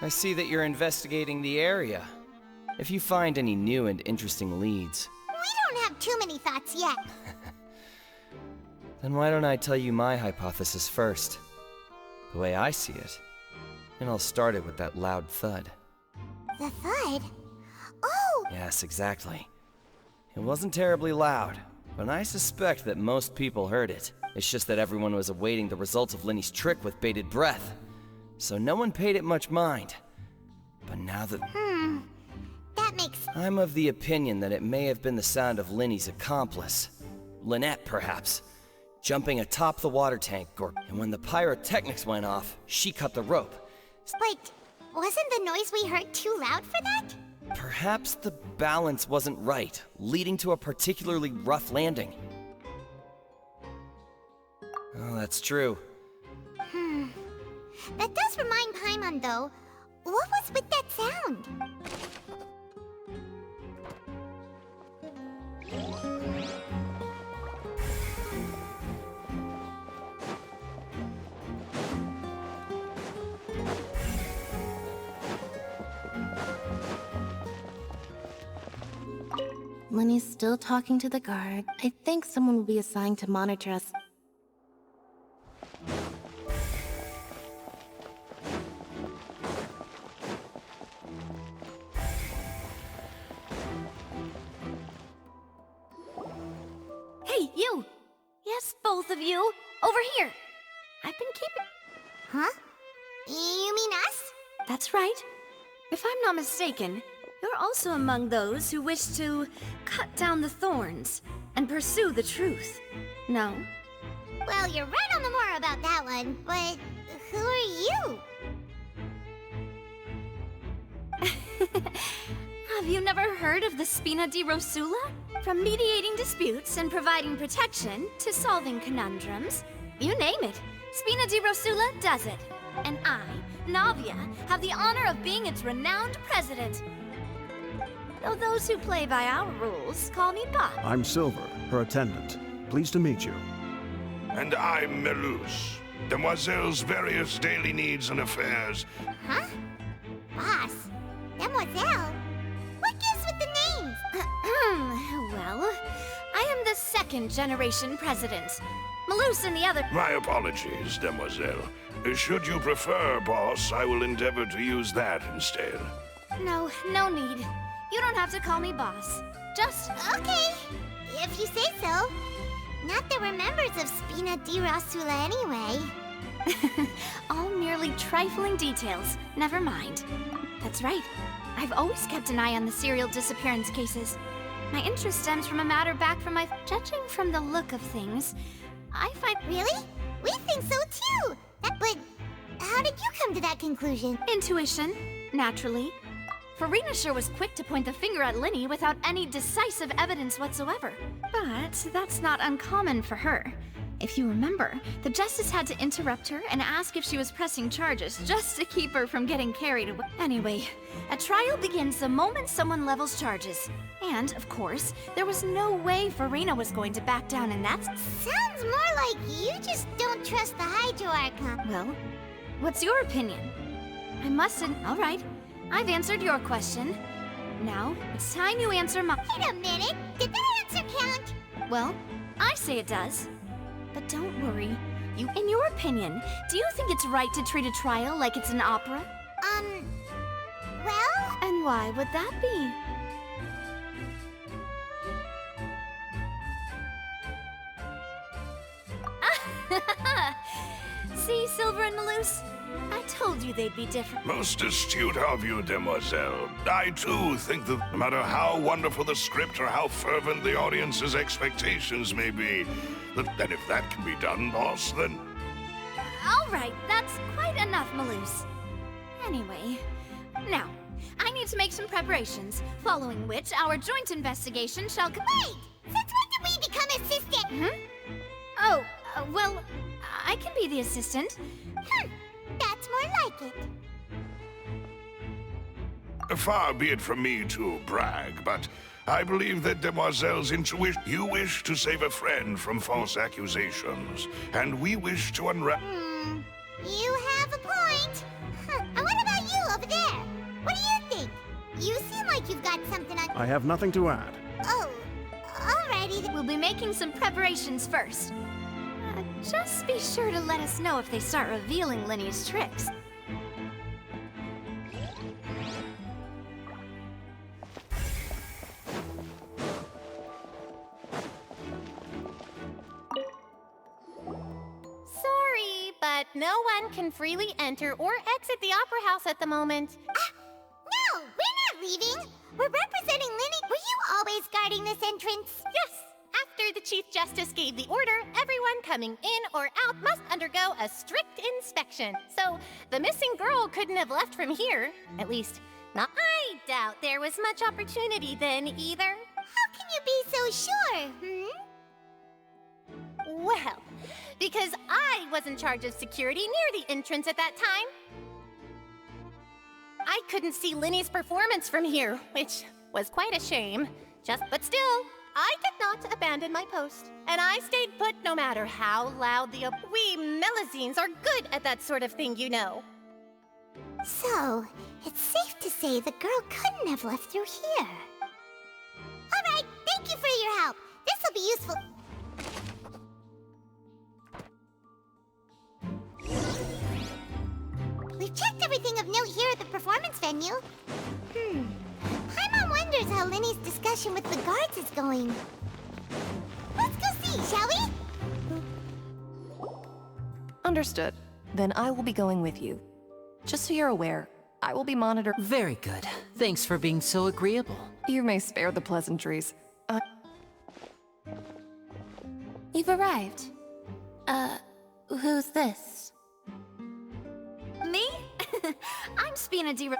I see that you're investigating the area. If you find any new and interesting leads, We don't have too many thoughts yet. then why don't I tell you my hypothesis first? The way I see it. And I'll start it with that loud thud. The thud? Oh! Yes, exactly. It wasn't terribly loud, but I suspect that most people heard it. It's just that everyone was awaiting the results of Linny's trick with bated breath, so no one paid it much mind. But now that... That makes... I'm of the opinion that it may have been the sound of Linny's accomplice. Lynette, perhaps. Jumping atop the water tank, and when the pyrotechnics went off, she cut the rope. But wasn't the noise we heard too loud for that? Perhaps the balance wasn't right, leading to a particularly rough landing. Oh, that's true. That does remind Paimon, though. What was with that sound? Lenny's still talking to the guard. I think someone will be assigned to monitor us. Hey, you! Yes, both of you! Over here! I've been keeping... Huh? You mean us? That's right. If I'm not mistaken, you're also among those who wish to cut down the thorns and pursue the truth. No? Well, you're right on the mark about that one, but who are you? Have you never heard of the Spina di Rosula? From mediating disputes and providing protection to solving conundrums, you name it, Spina di Rosula does it. And I, Navia, have the honor of being its renowned president. Though those who play by our rules call me Bob. I'm Silver, her attendant. Pleased to meet you. And I'm Melus, Demoiselle's various daily needs and affairs. Huh? Boss? Demoiselle? What gives with the names? Well, I am the second generation president. Malus and the other... My apologies, Demoiselle. Should you prefer, boss, I will endeavor to use that instead. No need. You don't have to call me boss. Just... Okay, if you say so. Not that we're members of Spina di Rosula anyway. All merely trifling details. Never mind. That's right. I've always kept an eye on the serial disappearance cases. My interest stems from a matter back from my... Judging from the look of things, I find... Really? We think so too! But how did you come to that conclusion? Intuition, naturally. Farina sure was quick to point the finger at Linny without any decisive evidence whatsoever. But that's not uncommon for her. If you remember, the Justice had to interrupt her and ask if she was pressing charges just to keep her from getting carried away. Anyway, a trial begins the moment someone levels charges. And, of course, there was no way Farina was going to back down, and that's... Sounds more like you just don't trust the Hydroarchon. Well, what's your opinion? I mustn't... All right, I've answered your question. Now, it's time you answer my... Wait a minute! Did that answer count? Well, I say it does. But don't worry. In your opinion, do you think it's right to treat a trial like it's an opera? Well... And why would that be? See, Silver and Maloose? I told you they'd be different. Most astute of you, demoiselle. I, too, think that no matter how wonderful the script or how fervent the audience's expectations may be, that if that can be done, boss, then... All right, that's quite enough, Maloose. Anyway, now, I need to make some preparations, following which our joint investigation shall... Wait! Since when did we become assistant? Oh, well, I can be the assistant. That's more like it. Far be it from me to brag, but I believe that Demoiselle's intuition... You wish to save a friend from false accusations, and we wish to unwrap... You have a point. And what about you over there? What do you think? You seem like you've got something on... I have nothing to add. Oh, alrighty then. We'll be making some preparations first. Just be sure to let us know if they start revealing Linny's tricks. Sorry, but no one can freely enter or exit the Opera House at the moment. No, we're not leaving. We're representing Linny. Were you always guarding this entrance? Yes. After the Chief Justice gave the order, everyone coming in or out must undergo a strict inspection. So the missing girl couldn't have left from here. At least, not. I doubt there was much opportunity then either. How can you be so sure, Well, because I was in charge of security near the entrance at that time. I couldn't see Linny's performance from here, which was quite a shame. But still, I did not abandon my post. And I stayed put no matter how loud the... We Melazines are good at that sort of thing, you know. So, it's safe to say the girl couldn't have left through here. Alright, thank you for your help. This'll be useful. We've checked everything of note here at the performance venue. Paimon wonders how Linny's discussion with the guards is going. Let's go see, shall we? Understood. Then I will be going with you. Just so you're aware, I will be monitored. Very good. Thanks for being so agreeable. You may spare the pleasantries. You've arrived. Who's this? Me? I'm Spina Di...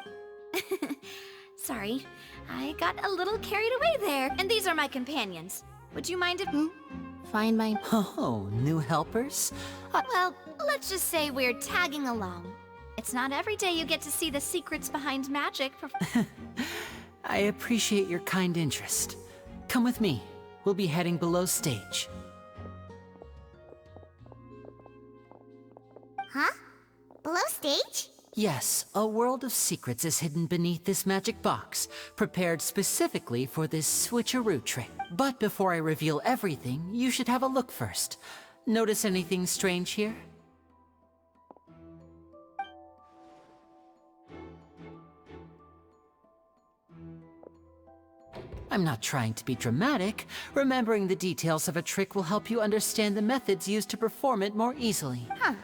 Sorry, I got a little carried away there. And these are my companions. Would you mind if... Find my... Oh, new helpers? Well, let's just say we're tagging along. It's not every day you get to see the secrets behind magic. I appreciate your kind interest. Come with me. We'll be heading below stage. Huh? Below stage? Yes, a world of secrets is hidden beneath this magic box, prepared specifically for this switcheroo trick. But before I reveal everything, you should have a look first. Notice anything strange here? I'm not trying to be dramatic. Remembering the details of a trick will help you understand the methods used to perform it more easily. Huh.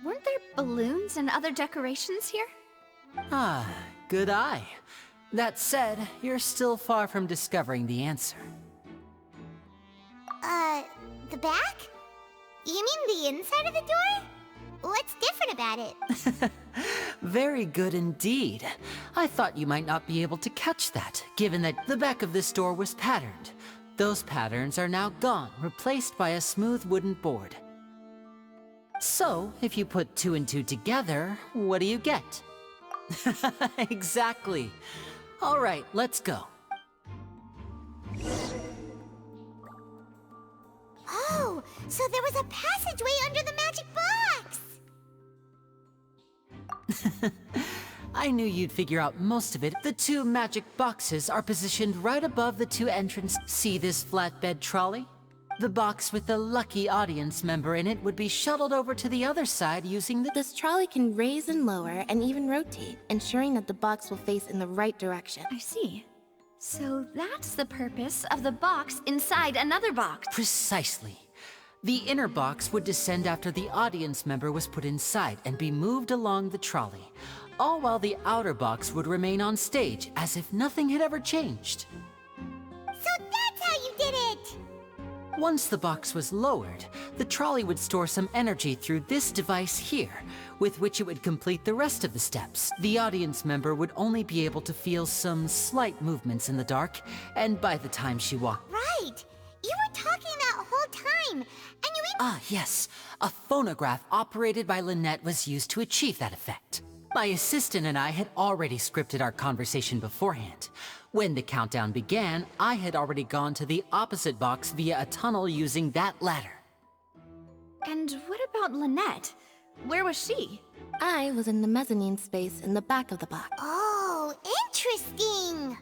Weren't there balloons and other decorations here? Ah, good eye. That said, you're still far from discovering the answer. The back? You mean the inside of the door? What's different about it? Very good indeed. I thought you might not be able to catch that, given that the back of this door was patterned. Those patterns are now gone, replaced by a smooth wooden board. So, if you put 2 and 2 together, what do you get? Exactly. All right, let's go. Oh, so there was a passageway under the magic box! I knew you'd figure out most of it. The 2 magic boxes are positioned right above the 2 entrances. See this flatbed trolley? The box with the lucky audience member in it would be shuttled over to the other side using the... This trolley can raise and lower and even rotate, ensuring that the box will face in the right direction. I see. So that's the purpose of the box inside another box. Precisely. The inner box would descend after the audience member was put inside and be moved along the trolley, all while the outer box would remain on stage as if nothing had ever changed. So that's how you did it! Once the box was lowered, the trolley would store some energy through this device here, with which it would complete the rest of the steps. The audience member would only be able to feel some slight movements in the dark, and by the time she walked... Right! You were talking that whole time, and you... Ah, yes. A phonograph operated by Lynette was used to achieve that effect. My assistant and I had already scripted our conversation beforehand. When the countdown began, I had already gone to the opposite box via a tunnel using that ladder. And what about Lynette? Where was she? I was in the mezzanine space in the back of the box. Oh, interesting!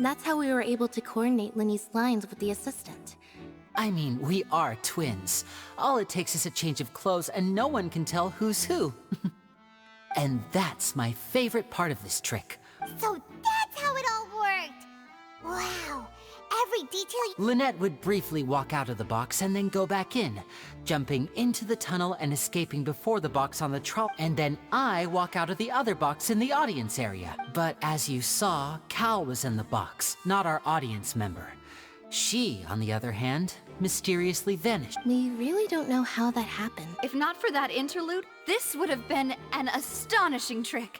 That's how we were able to coordinate Linny's lines with the assistant. I mean, we are twins. All it takes is a change of clothes and no one can tell who's who. And that's my favorite part of this trick. So that's how it all worked! Wow, every detail... Lynette would briefly walk out of the box and then go back in, jumping into the tunnel and escaping before the box on the trolley. And then I walk out of the other box in the audience area. But as you saw, Cal was in the box, not our audience member. She, on the other hand, mysteriously vanished. We really don't know how that happened. If not for that interlude, this would have been an astonishing trick.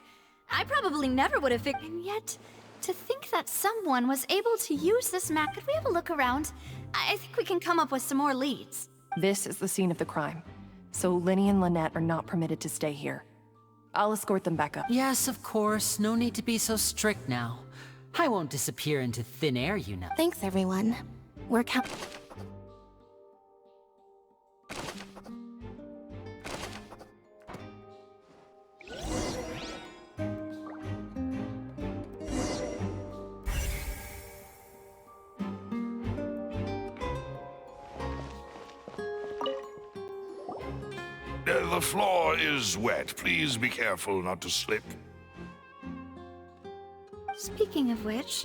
I probably never would have figured. And yet, to think that someone was able to use this map. Could we have a look around? I think we can come up with some more leads. This is the scene of the crime, so Linny and Lynette are not permitted to stay here. I'll escort them back up. Yes, of course. No need to be so strict now. I won't disappear into thin air, you know. Thanks, everyone. We're The floor is wet. Please be careful not to slip. Speaking of which,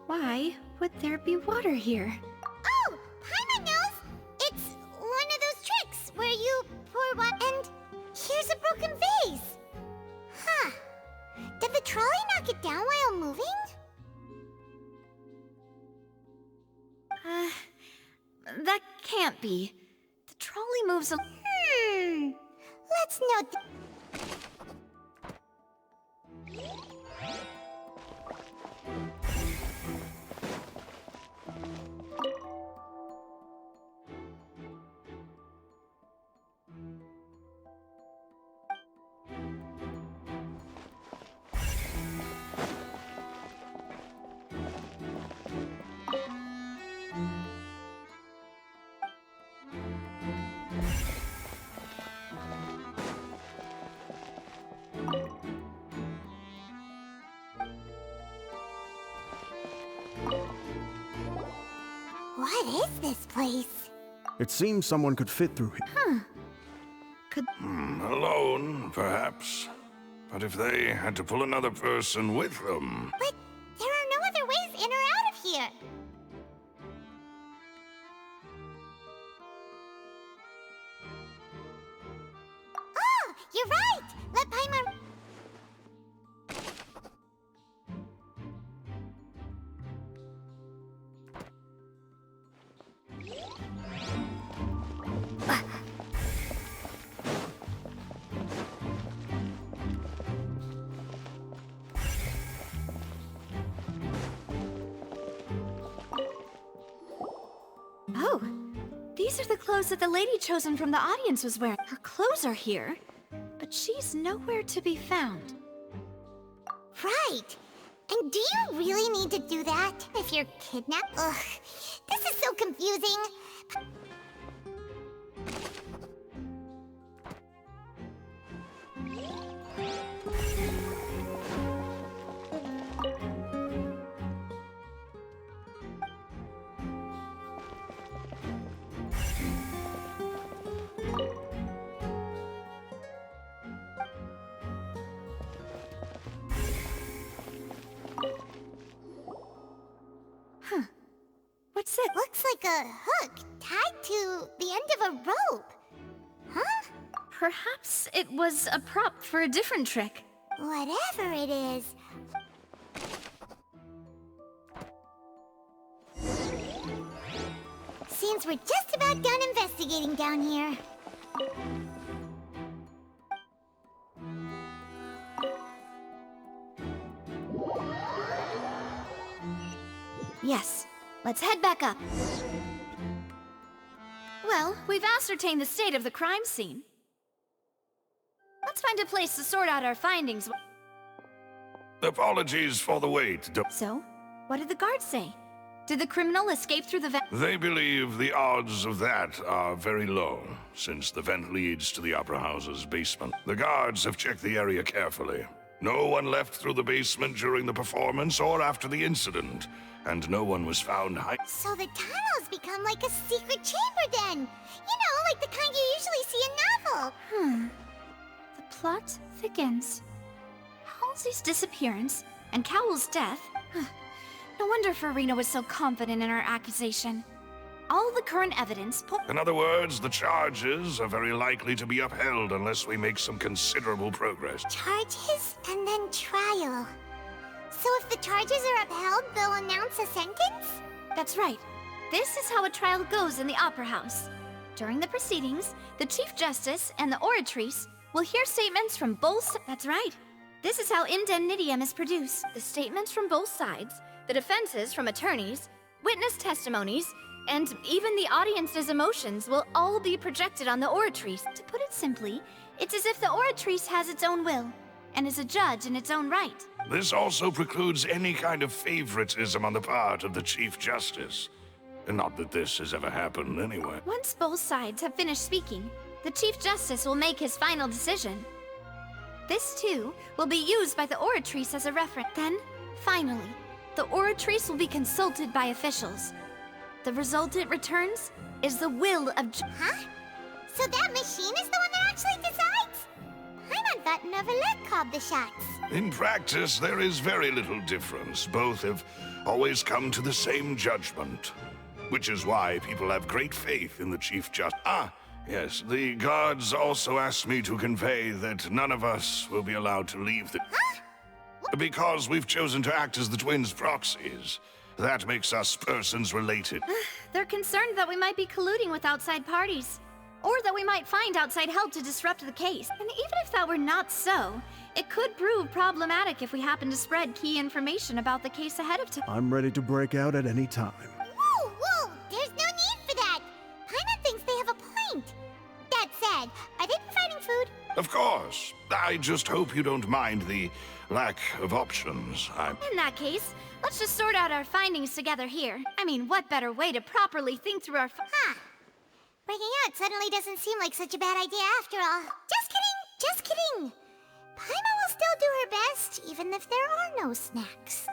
why would there be water here? Oh, Paimon knows! It's one of those tricks where you pour water and here's a broken vase. Huh. Did the trolley knock it down while moving? That can't be. The trolley moves a... Let's note... What is this place? It seems someone could fit through here. Huh. Alone, perhaps. But if they had to pull another person with them... But there are no other ways in or out of here. Oh, you're right! Let Paimon... These are the clothes that the lady chosen from the audience was wearing. Her clothes are here, but she's nowhere to be found. Right. And do you really need to do that if you're kidnapped? Ugh, this is so confusing. What's it? Looks like a hook tied to the end of a rope. Huh? Perhaps it was a prop for a different trick. Whatever it is. Seems we're just about done investigating down here. Yes, let's head back up. Well, we've ascertained the state of the crime scene. Let's find a place to sort out our findings. Apologies for the wait. So, what did the guards say? Did the criminal escape through the vent? They believe the odds of that are very low, since the vent leads to the Opera House's basement. The guards have checked the area carefully. No one left through the basement during the performance or after the incident, and no one was found hiding. So the tunnels become like a secret chamber then. You know, like the kind you usually see in novels. The plot thickens. Halsey's disappearance and Cowell's death. No wonder Farina was so confident in her accusation. All the current evidence In other words, the charges are very likely to be upheld unless we make some considerable progress. Charges and then trial. So if the charges are upheld, they'll announce a sentence? That's right. This is how a trial goes in the Opera House. During the proceedings, the Chief Justice and the Oratrice will hear statements from both That's right. This is how indemnitium is produced. The statements from both sides, the defenses from attorneys, witness testimonies, and even the audience's emotions will all be projected on the Oratrice. To put it simply, it's as if the Oratrice has its own will, and is a judge in its own right. This also precludes any kind of favoritism on the part of the Chief Justice. Not that this has ever happened anyway. Once both sides have finished speaking, the Chief Justice will make his final decision. This, too, will be used by the Oratrice as a reference. Then, finally, the Oratrice will be consulted by officials. The result it returns is the will of Huh? So that machine is the one that actually decides? Paimon thought Neverlet called the shots. In practice, there is very little difference. Both have always come to the same judgment. Which is why people have great faith in the Chief Justice. Yes, the guards also asked me to convey that none of us will be allowed to leave the... Huh? Because we've chosen to act as the twins' proxies. That makes us persons related. They're concerned that we might be colluding with outside parties, or that we might find outside help to disrupt the case. And even if that were not so, it could prove problematic if we happen to spread key information about the case ahead of time. I'm ready to break out at any time. Whoa, whoa! There's no need for that! Paimon thinks they have a point. That said, are they providing food? Of course. I just hope you don't mind the lack of options. In that case, let's just sort out our findings together here. I mean, what better way to properly think through our Breaking out suddenly doesn't seem like such a bad idea after all. Just kidding! Just kidding! Paimon will still do her best, even if there are no snacks.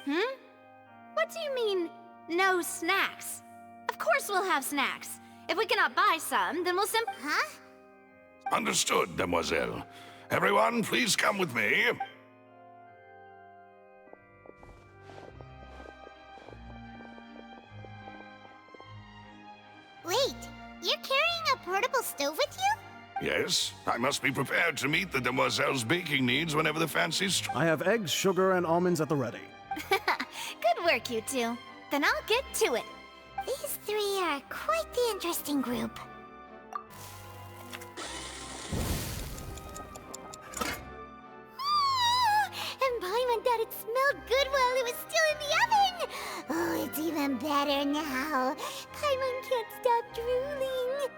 What do you mean, no snacks? Of course we'll have snacks. If we cannot buy some, then we'll Huh? Understood, Demoiselle. Everyone, please come with me. Wait, you're carrying a portable stove with you? Yes, I must be prepared to meet the Demoiselle's baking needs whenever the fancy I have eggs, sugar, and almonds at the ready. Good work, you two. Then I'll get to it. These three are quite the interesting group. And Paimon thought it smelled good while it was still in the oven! Oh, it's even better now. Paimon can't stop drooling.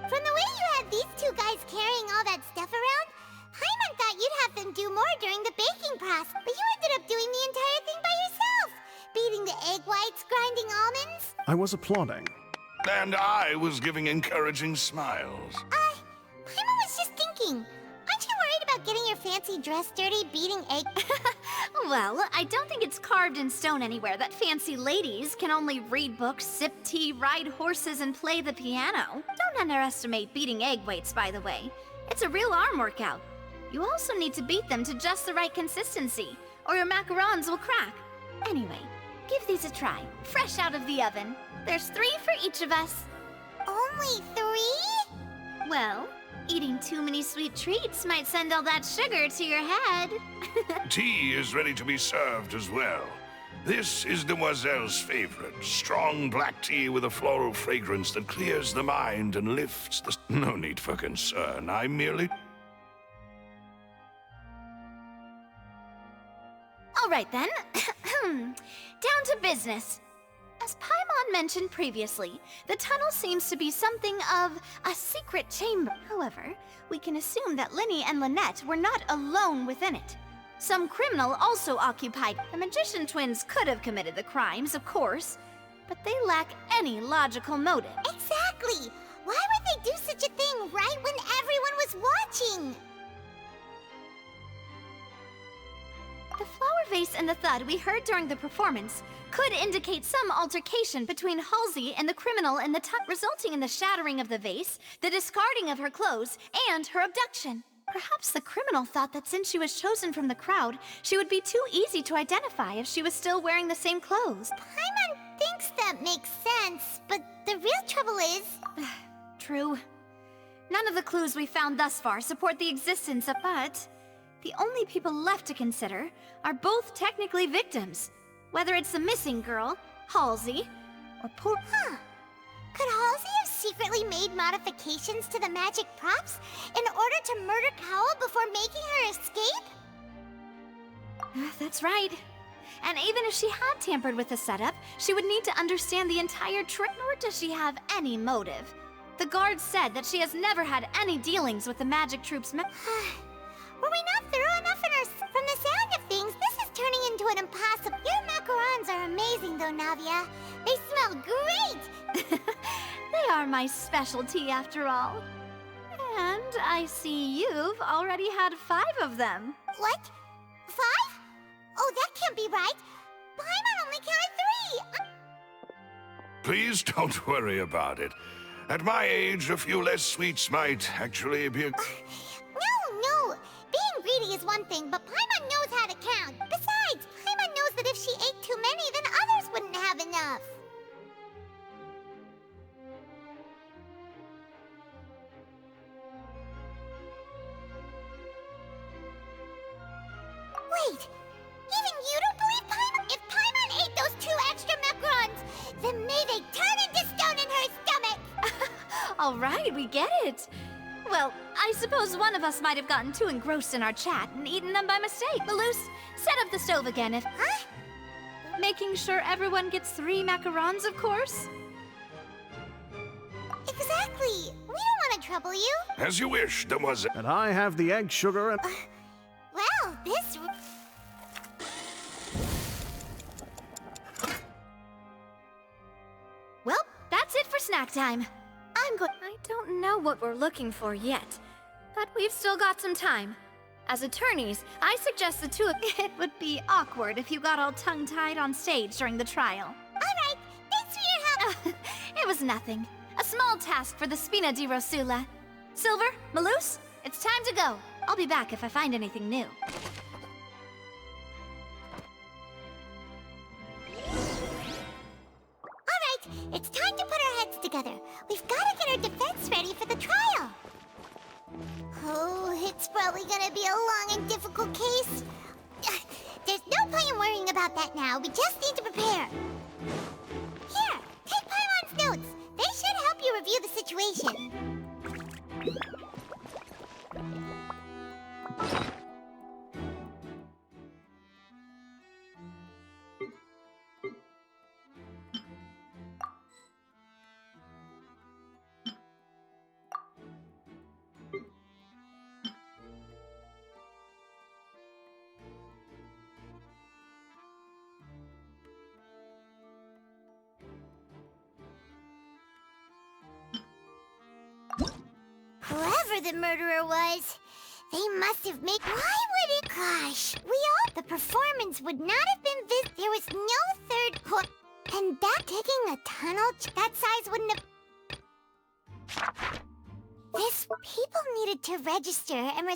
From the way you had these two guys carrying all that stuff around, Paimon thought you'd have them do more during the baking process, but you ended up doing the entire thing by yourself. Beating the egg whites, grinding almonds. I was applauding. And I was giving encouraging smiles. Paimon was just thinking. Aren't you worried about getting your fancy dress dirty beating egg? Well, I don't think it's carved in stone anywhere that fancy ladies can only read books, sip tea, ride horses, and play the piano. Don't underestimate beating egg weights, by the way. It's a real arm workout. You also need to beat them to just the right consistency, or your macarons will crack. Anyway, give these a try, fresh out of the oven. There's 3 for each of us. Only 3? Well, eating too many sweet treats might send all that sugar to your head. Tea is ready to be served as well. This is Demoiselle's favorite. Strong black tea with a floral fragrance that clears the mind and lifts the... No need for concern. I merely... All right then. Down to business. As Paimon mentioned previously, the tunnel seems to be something of a secret chamber. However, we can assume that Linny and Lynette were not alone within it. Some criminal also occupied. The magician twins could have committed the crimes, of course, but they lack any logical motive. Exactly! Why would they do such a thing right when everyone was watching? The flower vase and the thud we heard during the performance could indicate some altercation between Halsey and the criminal in the tunnel, resulting in the shattering of the vase, the discarding of her clothes, and her abduction. Perhaps the criminal thought that since she was chosen from the crowd, she would be too easy to identify if she was still wearing the same clothes. Paimon thinks that makes sense, but the real trouble is... True. None of the clues we found thus far support the existence of... But the only people left to consider are both technically victims. Whether it's the missing girl, Halsey, or poor... Could Halsey have secretly made modifications to the magic props in order to murder Cowell before making her escape? That's right. And even if she had tampered with the setup, she would need to understand the entire trick, nor does she have any motive. The guards said that she has never had any dealings with the magic troops. Were we not thorough enough in our... From the sound of things, this is turning into an impossible... Your macarons are amazing though, Navia. They smell great! They are my specialty after all. And I see you've already had 5 of them. What? 5? Oh, that can't be right. Paimon only counted 3! Please don't worry about it. At my age, a few less sweets might actually be a... No! Being greedy is one thing, but Paimon knows how to count. Besides, Paimon knows that if she ate too many, then others wouldn't have enough. Wait! Even you don't believe Paimon? If Paimon ate those 2 extra macarons, then may they turn into stone in her stomach! All right, we get it. Well, I suppose one of us might have gotten too engrossed in our chat and eaten them by mistake. Malus, set up the stove again if... Huh? Making sure everyone gets 3 macarons, of course. Exactly. We don't want to trouble you. As you wish, Demoiselle. And I have the egg sugar and... Well, this... Well, that's it for snack time. I don't know what we're looking for yet, but we've still got some time. As attorneys, I suggest the two of it would be awkward if you got all tongue-tied on stage during the trial. Alright, thanks for your help. It was nothing. A small task for the Spina di Rosula. Silver, Malus, it's time to go. I'll be back if I find anything new. Alright, it's time to put our heads together. We've got to get our defense ready for the trial. Oh, it's probably gonna be a long and difficult case. There's no point in worrying about that now. We just need to prepare. Here, take Paimon's notes. They should help you review the situation. the murderer was. They must have made. Why would it? Gosh, we all. The performance would not have been There was no third hook. And that digging a tunnel that size wouldn't have. This people needed to register and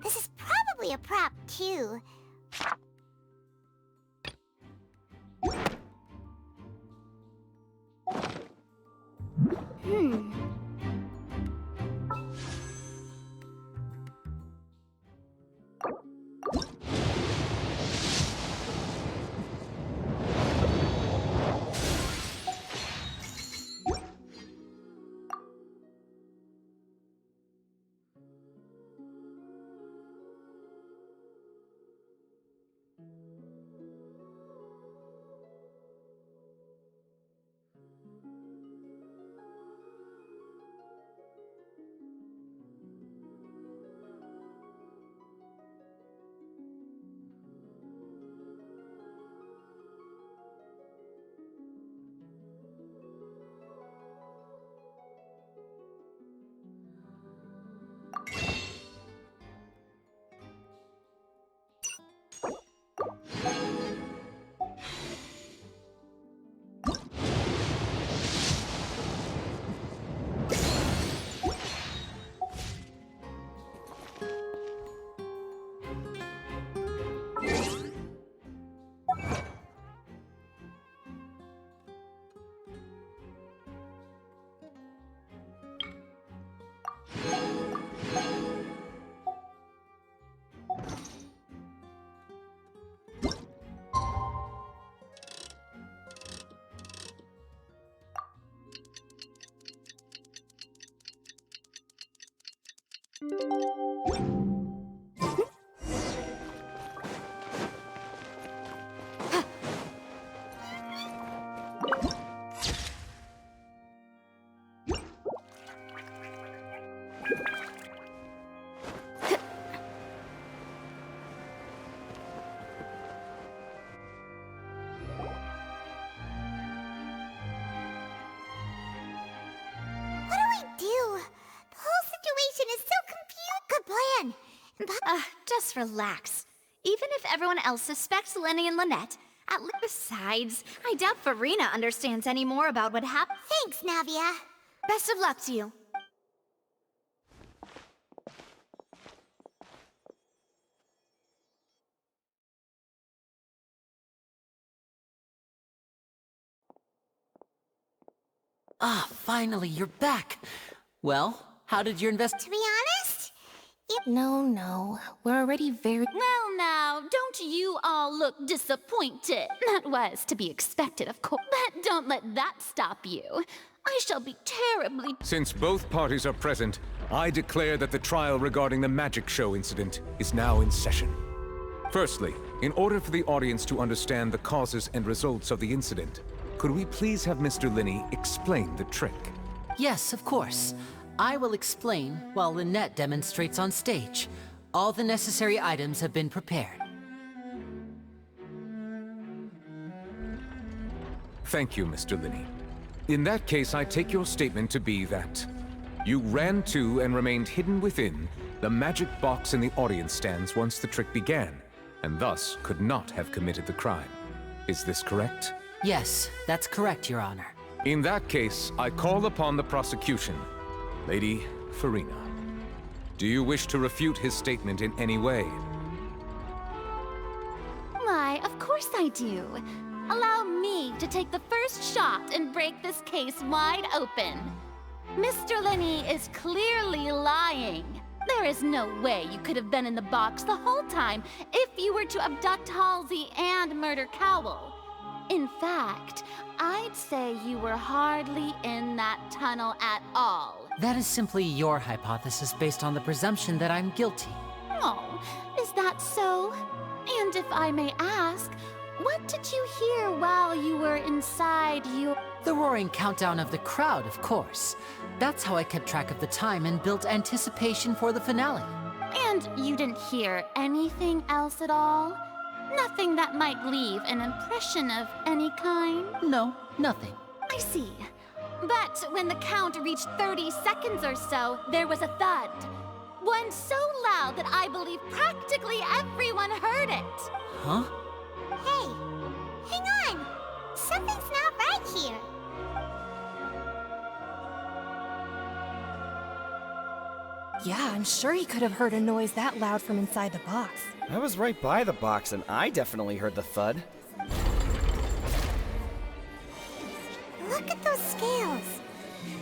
this is probably a prop too. Just relax. Even if everyone else suspects Lenny and Lynette, at least besides, I doubt Farina understands any more about what happened. Thanks, Navia. Best of luck to you. Ah, finally, you're back. Well, how did your To be honest, No, we're already very... Well now, don't you all look disappointed? That was to be expected, of course. But don't let that stop you. I shall be terribly... Since both parties are present, I declare that the trial regarding the magic show incident is now in session. Firstly, in order for the audience to understand the causes and results of the incident, could we please have Mr. Linney explain the trick? Yes, of course. I will explain while Lynette demonstrates on stage. All the necessary items have been prepared. Thank you, Mr. Linney. In that case, I take your statement to be that you ran to and remained hidden within the magic box in the audience stands once the trick began, and thus could not have committed the crime. Is this correct? Yes, that's correct, Your Honor. In that case, I call upon the prosecution. Lady Farina, do you wish to refute his statement in any way? Why, of course I do. Allow me to take the first shot and break this case wide open. Mr. Linney is clearly lying. There is no way you could have been in the box the whole time if you were to abduct Halsey and murder Cowell. In fact, I'd say you were hardly in that tunnel at all. That is simply your hypothesis based on the presumption that I'm guilty. Oh, is that so? And if I may ask, what did you hear while you were inside your... The roaring countdown of the crowd, of course. That's how I kept track of the time and built anticipation for the finale. And you didn't hear anything else at all? Nothing that might leave an impression of any kind? No, nothing. I see. But when the count reached 30 seconds or so, there was a thud. One so loud that I believe practically everyone heard it. Huh? Hey, hang on. Something's not right here. Yeah, I'm sure he could have heard a noise that loud from inside the box. I was right by the box and I definitely heard the thud. Look at those scales.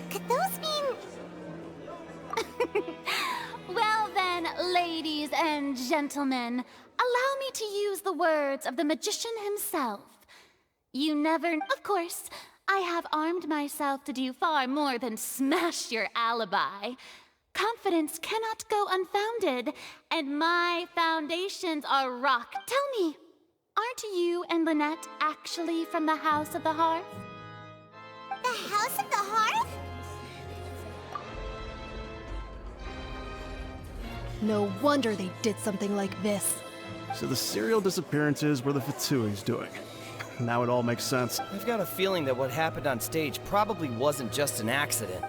Could those mean... Well then, ladies and gentlemen, allow me to use the words of the magician himself. You never... Of course, I have armed myself to do far more than smash your alibi. Confidence cannot go unfounded, and my foundations are rock. Tell me, aren't you and Lynette actually from the House of the Hearth? The House of the Hearth? No wonder they did something like this. So the serial disappearances were the Fatsui's doing. Now it all makes sense. I've got a feeling that what happened on stage probably wasn't just an accident.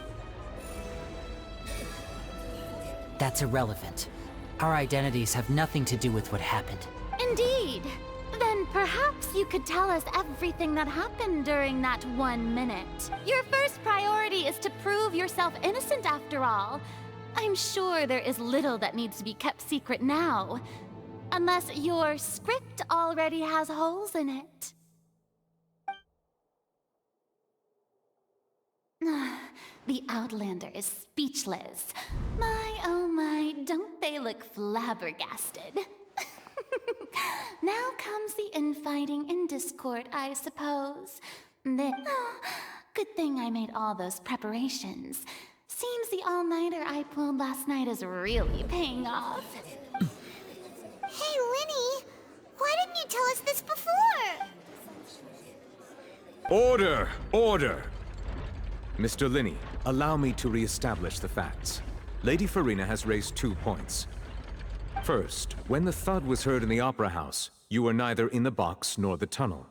That's irrelevant. Our identities have nothing to do with what happened. Indeed. Then perhaps you could tell us everything that happened during that 1 minute. Your first priority is to prove yourself innocent after all. I'm sure there is little that needs to be kept secret now. Unless your script already has holes in it. The Outlander is speechless. My, oh my, don't they look flabbergasted? Now comes the infighting and discord, I suppose. Good thing I made all those preparations. Seems the all-nighter I pulled last night is really paying off. Hey, Linny, why didn't you tell us this before? Order! Order! Mr. Linney, allow me to re-establish the facts. Lady Farina has raised 2 points. First, when the thud was heard in the Opera House, you were neither in the box nor the tunnel.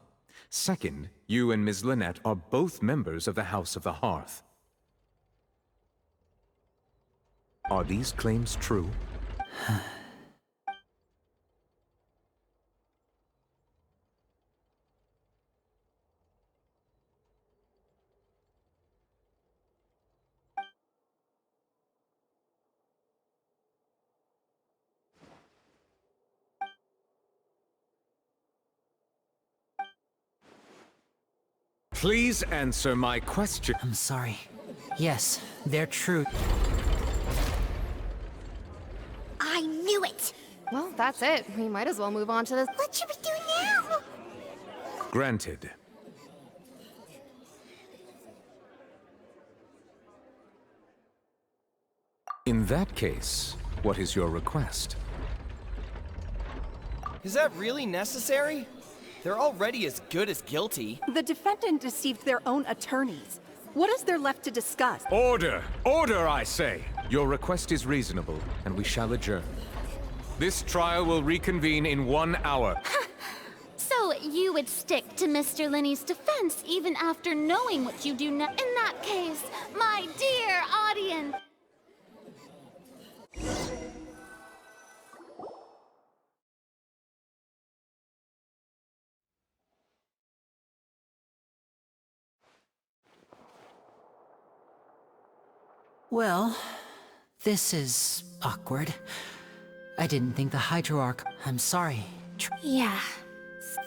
Second, you and Ms. Lynette are both members of the House of the Hearth. Are these claims true? Please answer my question. I'm sorry. Yes, they're true. I knew it! Well, that's it. We might as well move on to this. What should we do now? Granted. In that case, what is your request? Is that really necessary? They're already as good as guilty. The defendant deceived their own attorneys. What is there left to discuss? Order! Order, I say! Your request is reasonable, and we shall adjourn. This trial will reconvene in 1 hour. So you would stick to Mr. Linney's defense even after knowing what you do now? In that case, my dear audience... Well, this is awkward. I didn't think the Hydroarch... I'm sorry. Yeah.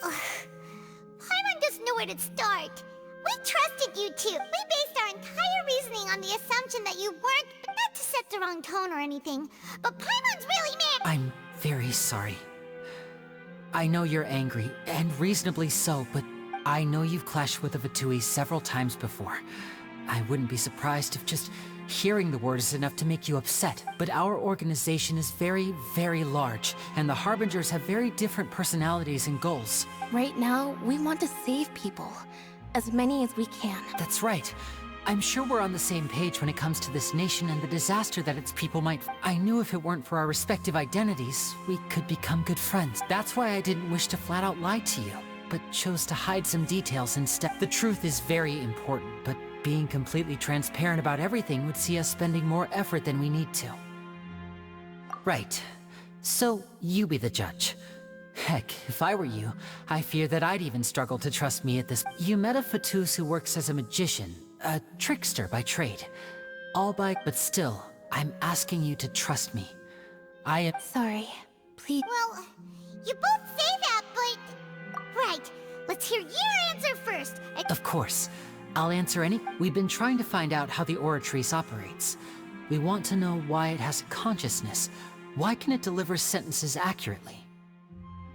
Paimon just knew where to start. We trusted you two. We based our entire reasoning on the assumption that you weren't, not to set the wrong tone or anything, but Paimon's really mad. I'm very sorry. I know you're angry, and reasonably so, but I know you've clashed with the Fatui several times before. I wouldn't be surprised if just hearing the word is enough to make you upset, but our organization is very, very large, and the Harbingers have very different personalities and goals. Right now, we want to save people. As many as we can. That's right. I'm sure we're on the same page when it comes to this nation and the disaster that its people might... I knew if it weren't for our respective identities, we could become good friends. That's why I didn't wish to flat out lie to you, but chose to hide some details instead. The truth is very important, but Being completely transparent about everything would see us spending more effort than we need to. Right. So, you be the judge. Heck, if I were you, I fear that I'd even struggle to trust me at this. You met a Fatus who works as a magician, a trickster by trade. But still, I'm asking you to trust me. I am— Sorry. Please. Well, you both say that, but... Right, let's hear your answer first. Of course. I'll answer any— We've been trying to find out how the Oratrice operates. We want to know why it has a consciousness. Why can it deliver sentences accurately?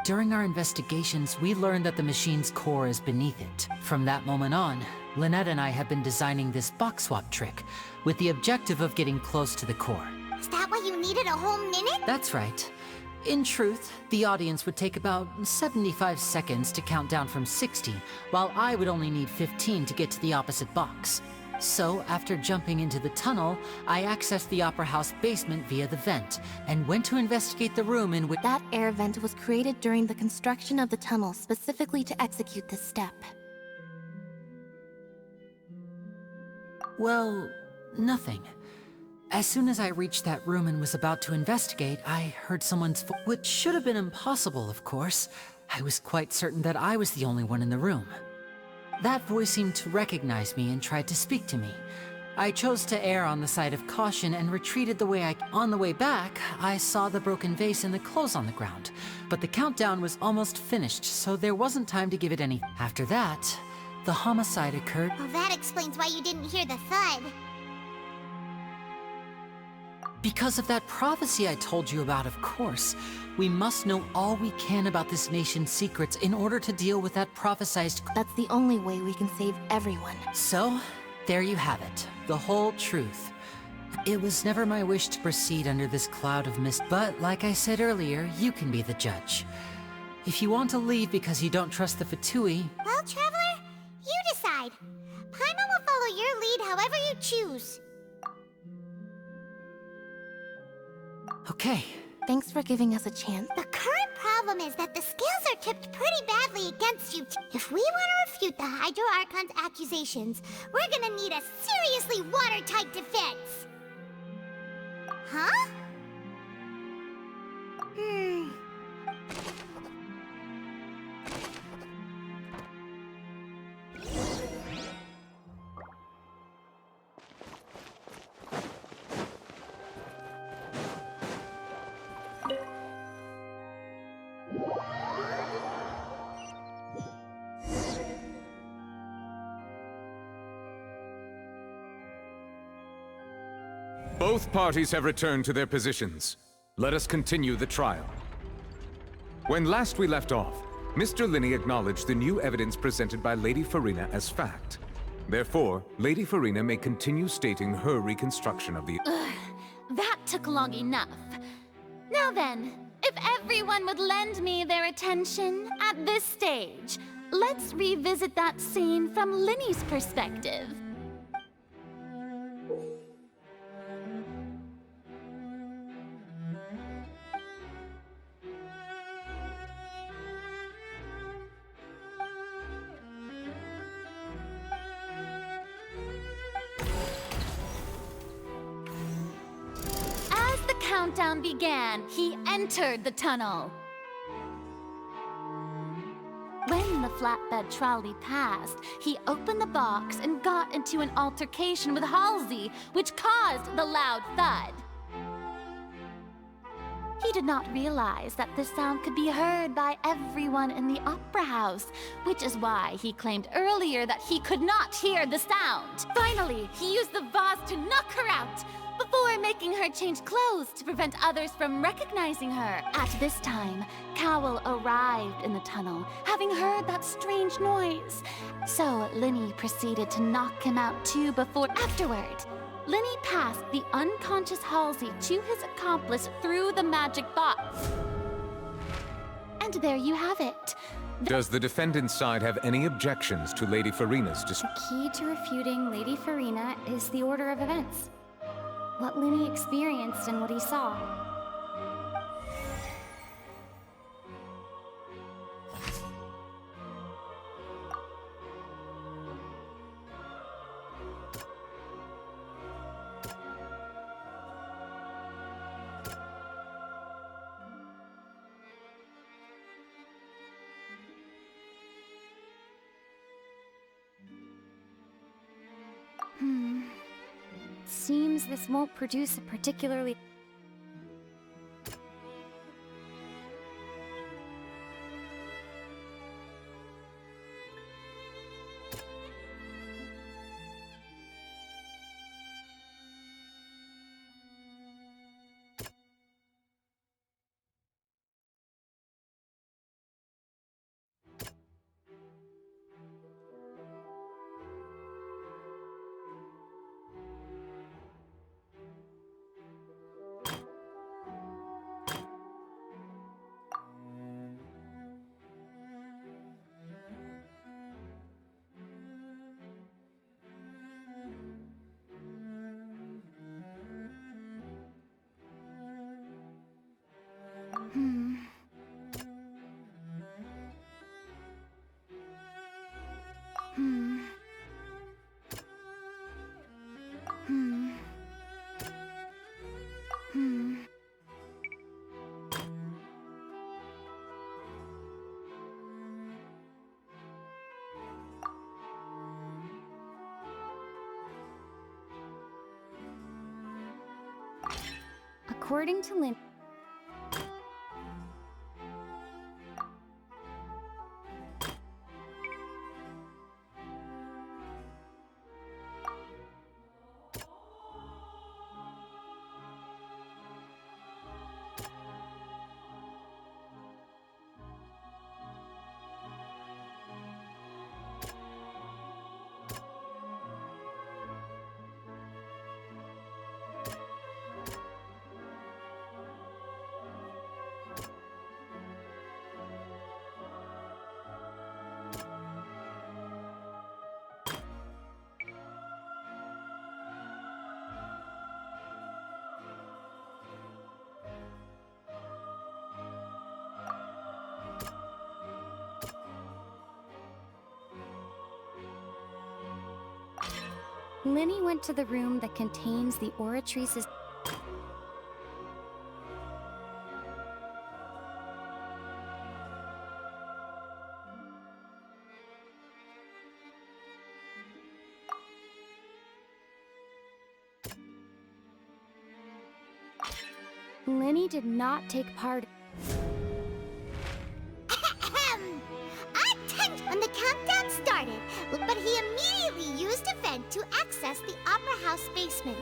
During our investigations, we learned that the machine's core is beneath it. From that moment on, Lynette and I have been designing this box swap trick, with the objective of getting close to the core. Is that why you needed a whole minute? That's right. In truth, the audience would take about 75 seconds to count down from 60, while I would only need 15 to get to the opposite box. So, after jumping into the tunnel, I accessed the Opera House basement via the vent, and went to investigate the room in which— That air vent was created during the construction of the tunnel specifically to execute this step. Well, nothing. As soon as I reached that room and was about to investigate, I heard someone's voice, which should have been impossible, of course. I was quite certain that I was the only one in the room. That voice seemed to recognize me and tried to speak to me. I chose to err on the side of caution and retreated the way I— On the way back, I saw the broken vase and the clothes on the ground, but the countdown was almost finished, so there wasn't time to give it any— After that, the homicide occurred— Well, that explains why you didn't hear the thud. Because of that prophecy I told you about, of course. We must know all we can about this nation's secrets in order to deal with that prophesized— That's the only way we can save everyone. So, there you have it. The whole truth. It was never my wish to proceed under this cloud of mist, but like I said earlier, you can be the judge. If you want to leave because you don't trust the Fatui— Well, Traveler, you decide. Paimon will follow your lead however you choose. Okay. Thanks for giving us a chance. The current problem is that the scales are tipped pretty badly against you. If we want to refute the Hydro Archon's accusations, we're gonna need a seriously watertight defense. Huh? Both parties have returned to their positions. Let us continue the trial. When last we left off, Mr. Linney acknowledged the new evidence presented by Lady Farina as fact. Therefore, Lady Farina may continue stating her reconstruction of the— That took long enough. Now then, if everyone would lend me their attention at this stage, let's revisit that scene from Linney's perspective. Countdown began, he entered the tunnel. When the flatbed trolley passed, he opened the box and got into an altercation with Halsey, which caused the loud thud. He did not realize that this sound could be heard by everyone in the Opera House, which is why he claimed earlier that he could not hear the sound. Finally, he used the vase to knock her out, before making her change clothes to prevent others from recognizing her. At this time, Cowell arrived in the tunnel, having heard that strange noise. So Linney proceeded to knock him out too afterward. Linney passed the unconscious Halsey to his accomplice through the magic box. And there you have it. Does the defendant's side have any objections to Lady Farina's The key to refuting Lady Farina is the order of events. What Linney experienced and what he saw. Seems this won't produce a particularly... According to Lynn... Lenny went to the room that contains the Oratrice's... Lenny did not take part... When the countdown started, but he immediately used a vent to access the Opera House basement,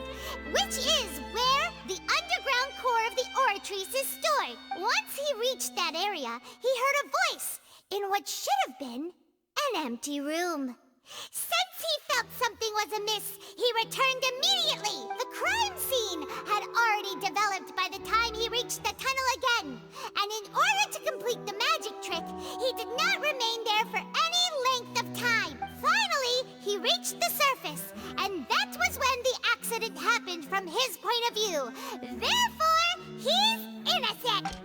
which is where the underground core of the Oratrice is stored. Once he reached that area, he heard a voice in what should have been an empty room. Since he felt something was amiss, he returned immediately. The crime scene had already developed by the time he reached the tunnel again. And in order to complete the magic trick, he did not remain there for any length of time. Finally, he reached the surface, and that was when the accident happened from his point of view. Therefore, he's innocent.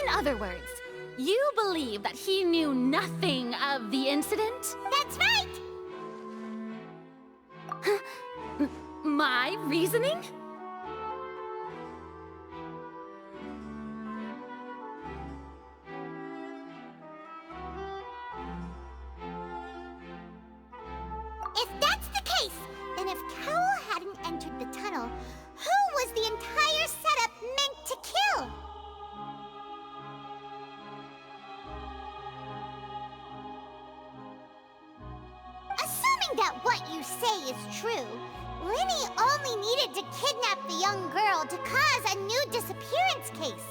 In other words, you believe that he knew nothing of the incident? That's right! My reasoning? If that's the case, then if Cowell hadn't entered the tunnel, who was the entire setup meant to kill? Assuming that what you say is true, Lenny only needed to kidnap the young girl to cause a new disappearance case.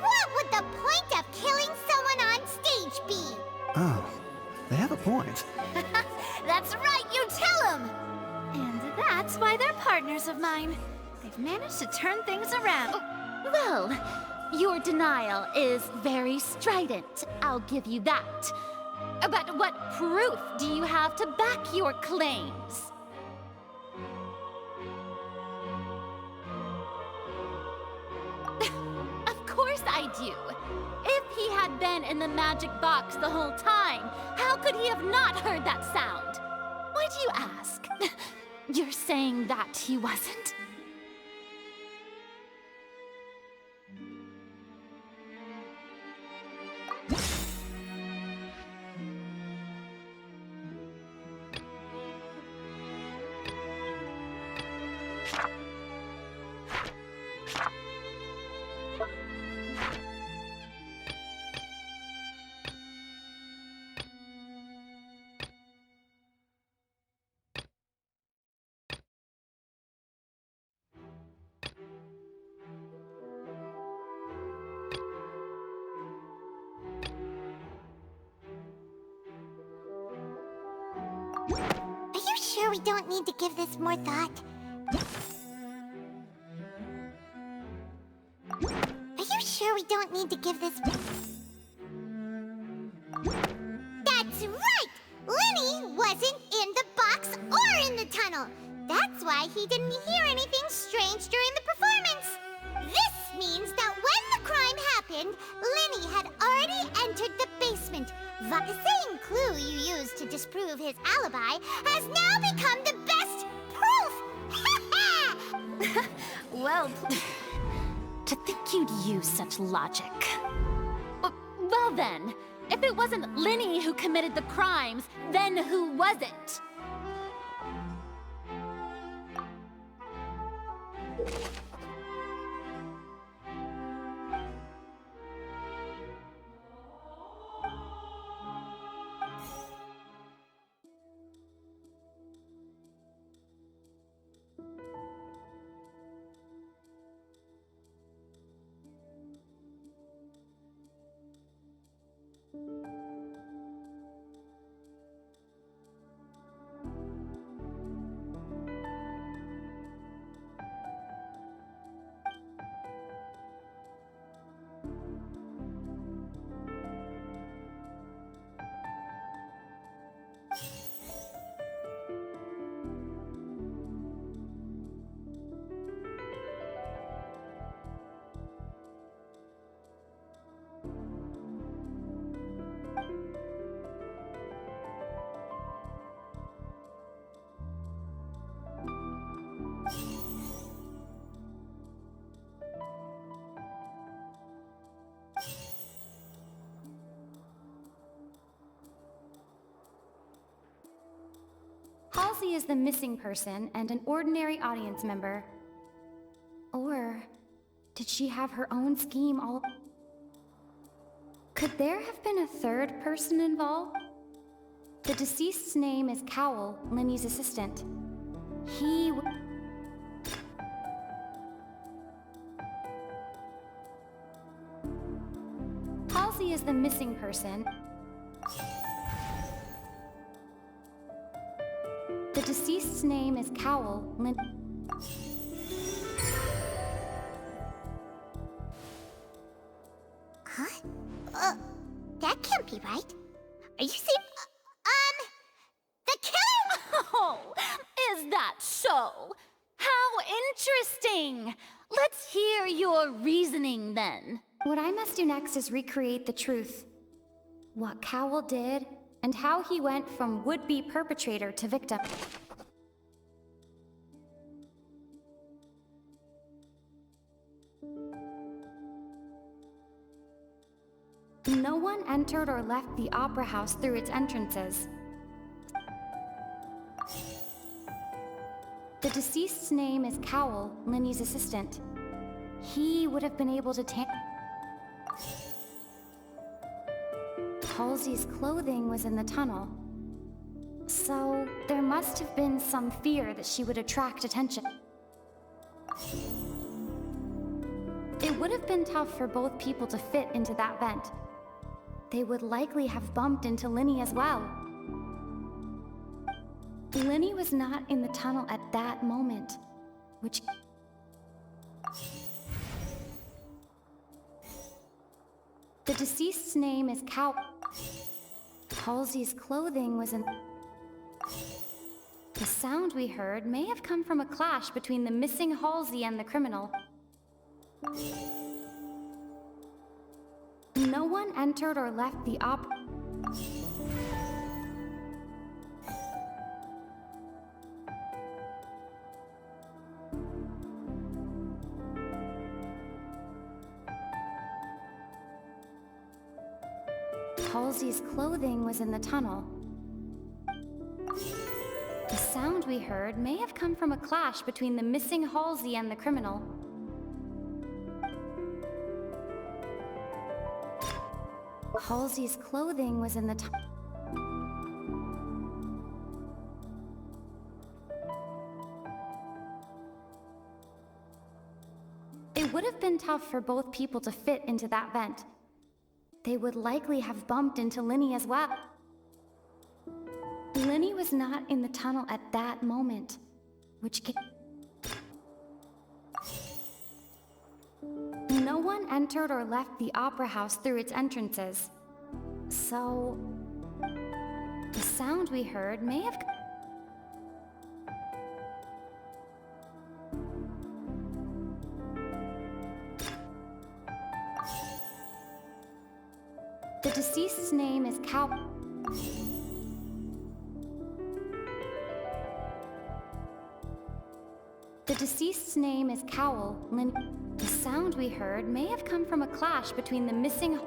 What would the point of killing someone on stage be? Oh, they have a point. That's right, you tell him! And that's why they're partners of mine. They've managed to turn things around. Well, your denial is very strident, I'll give you that. But what proof do you have to back your claims? Of course I do. If he had been in the magic box the whole time, how could he have not heard that sound? Why do you ask? You're saying that he wasn't? Are you sure we don't need to give this more thought? Are you sure we don't need to give this... That's right! Lenny wasn't in the box or in the tunnel! That's why he didn't hear anything strange during the performance! This means that when the crime happened, Lenny had already entered the basement. The same clue you used to disprove his alibi has now become the best proof! Well, to think you'd use such logic. Well then, if it wasn't Lenny who committed the crimes, then who was it? Halsey is the missing person and an ordinary audience member. Or did she have her own scheme all... Could there have been a third person involved? The deceased's name is Cowell, Lenny's assistant. Halsey is the missing person. The deceased's name is Cowell, Huh? That can't be right. Are you serious? The killer? Oh, is that so? How interesting! Let's hear your reasoning then. What I must do next is recreate the truth. What Cowell did, and how he went from would-be perpetrator to victim. No one entered or left the Opera House through its entrances. The deceased's name is Cowell, Lenny's assistant. He would have been able to Halsey's clothing was in the tunnel. So there must have been some fear that she would attract attention. It would have been tough for both people to fit into that vent. They would likely have bumped into Lenny as well. Lenny was not in the tunnel at that moment, which... The deceased's name is Cow... Halsey's clothing was in... The sound we heard may have come from a clash between the missing Halsey and the criminal. No one entered or left the Halsey's clothing was in the tunnel. The sound we heard may have come from a clash between the missing Halsey and the criminal. Halsey's clothing was in the tunnel. It would have been tough for both people to fit into that vent. They would likely have bumped into Linny as well. Linny was not in the tunnel at that moment, no one entered or left the Opera House through its entrances. So, the sound we heard may have... The deceased's name is Cal... The deceased's name is Cowell. The sound we heard may have come from a clash between the missing...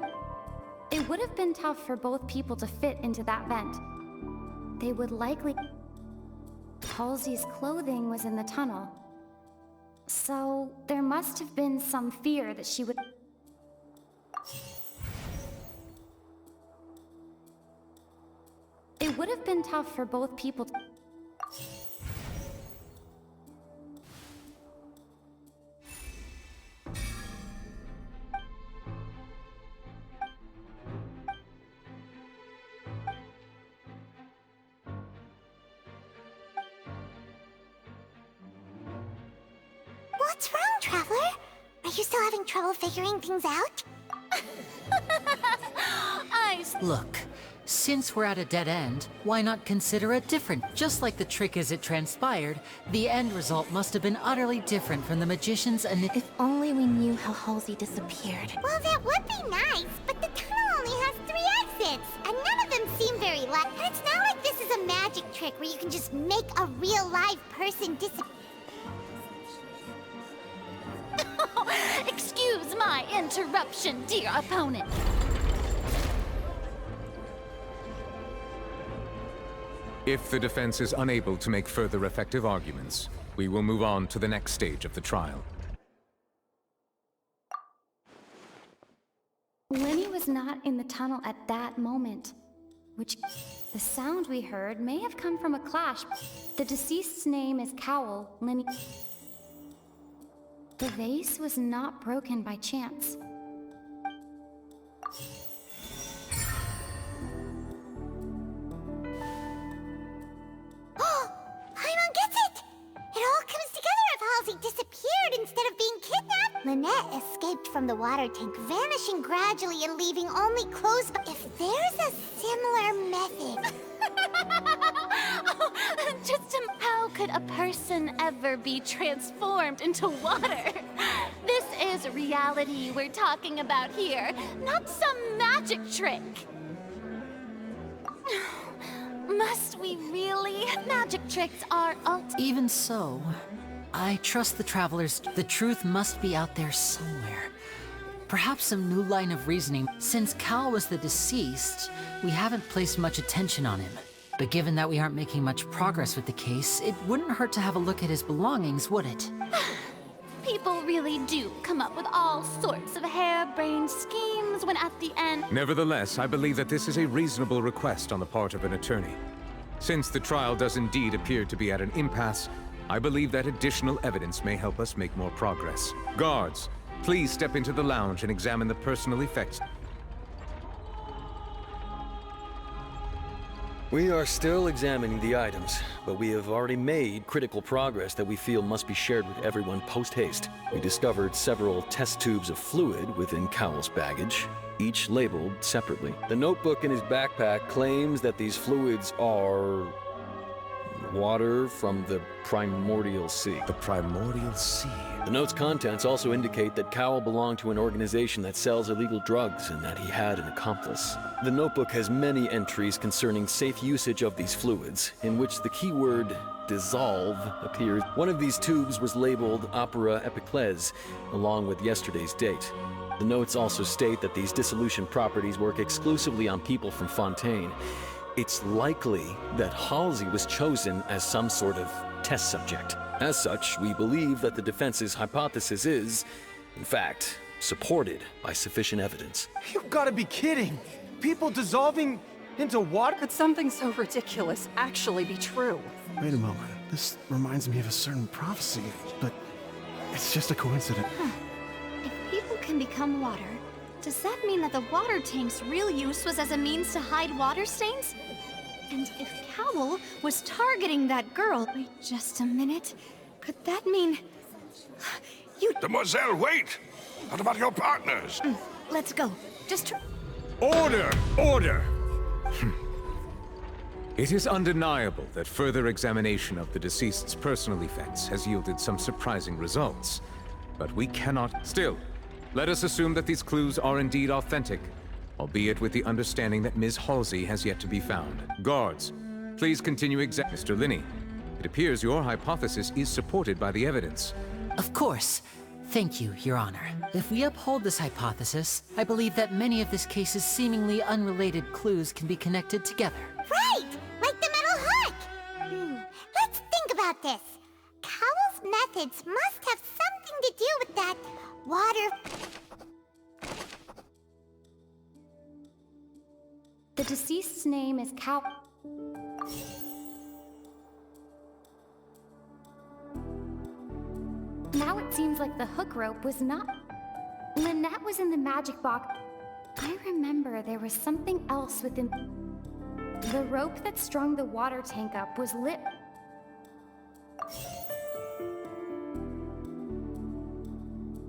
It would have been tough for both people to fit into that vent. They would likely... Halsey's clothing was in the tunnel. So, there must have been some fear that she would... It would have been tough for both people to... What's wrong, Traveler? Are you still having trouble figuring things out? Look, since we're at a dead end, why not consider it different? Just like the trick as it transpired, the end result must have been utterly different from the magician's If only we knew how Halsey disappeared. Well, that would be nice, but the tunnel only has 3 exits, and none of them seem very light. And it's not like this is a magic trick where you can just make a real live person disappear. Excuse my interruption, dear opponent. If the defense is unable to make further effective arguments, we will move on to the next stage of the trial. Linny was not in the tunnel at that moment, the sound we heard may have come from a clash. The deceased's name is Cowell. Linny... The vase was not broken by chance. Paimon gets it! It all comes together if Halsey disappeared instead of being kidnapped. Lynette escaped from the water tank, vanishing gradually and leaving only clothes. If there's a similar method... How could a person ever be transformed into water? This is reality we're talking about here, not some magic trick. Must we really? Magic tricks are Even so, I trust the travelers. The truth must be out there somewhere. Perhaps some new line of reasoning. Since Cal was the deceased, we haven't placed much attention on him. But given that we aren't making much progress with the case, it wouldn't hurt to have a look at his belongings, would it? People really do come up with all sorts of harebrained schemes when at the end... Nevertheless, I believe that this is a reasonable request on the part of an attorney. Since the trial does indeed appear to be at an impasse, I believe that additional evidence may help us make more progress. Guards, please step into the lounge and examine the personal effects. We are still examining the items, but we have already made critical progress that we feel must be shared with everyone post-haste. We discovered several test tubes of fluid within Cowell's baggage, each labeled separately. The notebook in his backpack claims that these fluids are... water from the Primordial Sea. The Primordial Sea? The note's contents also indicate that Cowell belonged to an organization that sells illegal drugs and that he had an accomplice. The notebook has many entries concerning safe usage of these fluids, in which the keyword dissolve appears. One of these tubes was labeled Opera Epiclese, along with yesterday's date. The notes also state that these dissolution properties work exclusively on people from Fontaine. It's likely that Halsey was chosen as some sort of test subject. As such, we believe that the defense's hypothesis is, in fact, supported by sufficient evidence. You've got to be kidding! People dissolving into water? Could something so ridiculous actually be true? Wait a moment. This reminds me of a certain prophecy, but it's just a coincidence. If people can become water, does that mean that the water tank's real use was as a means to hide water stains? And if Cowl was targeting that girl... Wait just a minute. Could that mean... Demoiselle, wait! What about your partners? Let's go. Just Order! Order! It is undeniable that further examination of the deceased's personal effects has yielded some surprising results. But we cannot... Still, let us assume that these clues are indeed authentic, albeit with the understanding that Ms. Halsey has yet to be found. Guards, please continue Mr. Linney, it appears your hypothesis is supported by the evidence. Of course. Thank you, Your Honor. If we uphold this hypothesis, I believe that many of this case's seemingly unrelated clues can be connected together. Right! Like the metal hook! Let's think about this. Cowell's methods must have something to do with that water... The deceased's name is Cow. Now it seems like the hook rope was not... Lynette was in the magic box. I remember there was something else within... The rope that strung the water tank up was lit...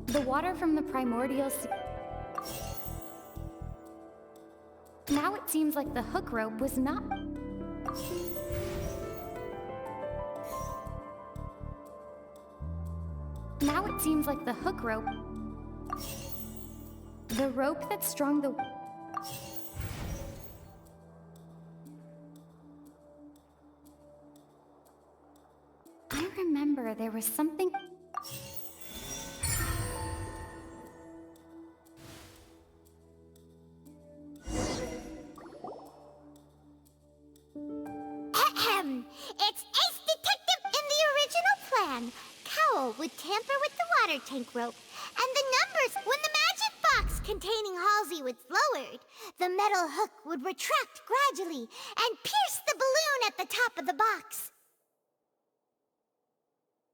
The water from the primordial sea... Now it seems like the hook rope was not... Now it seems like the hook rope... The rope that strung the... I remember there was something... It's Ace Detective in the original plan. Cowell would tamper with the water tank rope, and the numbers, when the magic box containing Halsey was lowered, the metal hook would retract gradually and pierce the balloon at the top of the box.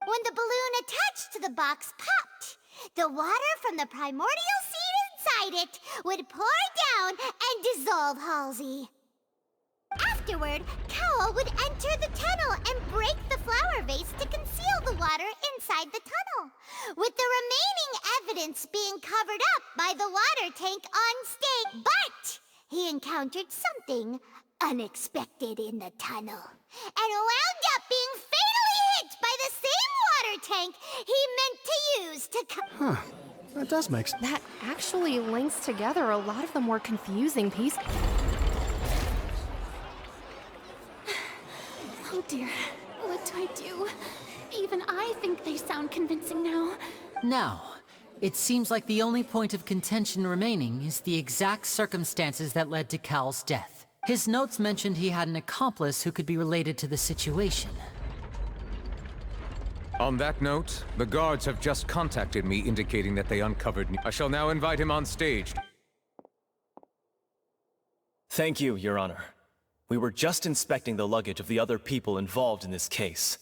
When the balloon attached to the box popped, the water from the primordial seed inside it would pour down and dissolve Halsey. Afterward, Cowell would enter the tunnel and break the flower vase to conceal the water inside the tunnel, with the remaining evidence being covered up by the water tank on stage. But he encountered something unexpected in the tunnel, and wound up being fatally hit by the same water tank he meant to use to That does make sense. That actually links together a lot of the more confusing pieces. Oh dear, what do I do? Even I think they sound convincing now. Now, it seems like the only point of contention remaining is the exact circumstances that led to Cal's death. His notes mentioned he had an accomplice who could be related to the situation. On that note, the guards have just contacted me indicating that they uncovered... I shall now invite him on stage. Thank you, Your Honor. We were just inspecting the luggage of the other people involved in this case.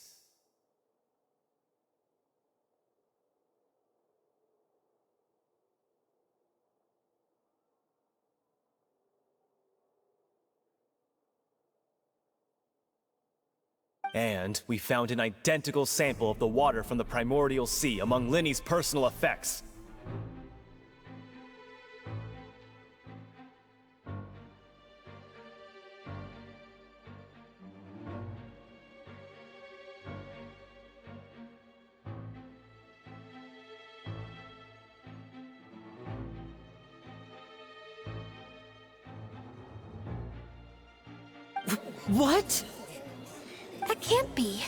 And we found an identical sample of the water from the primordial sea among Linny's personal effects. What? That can't be.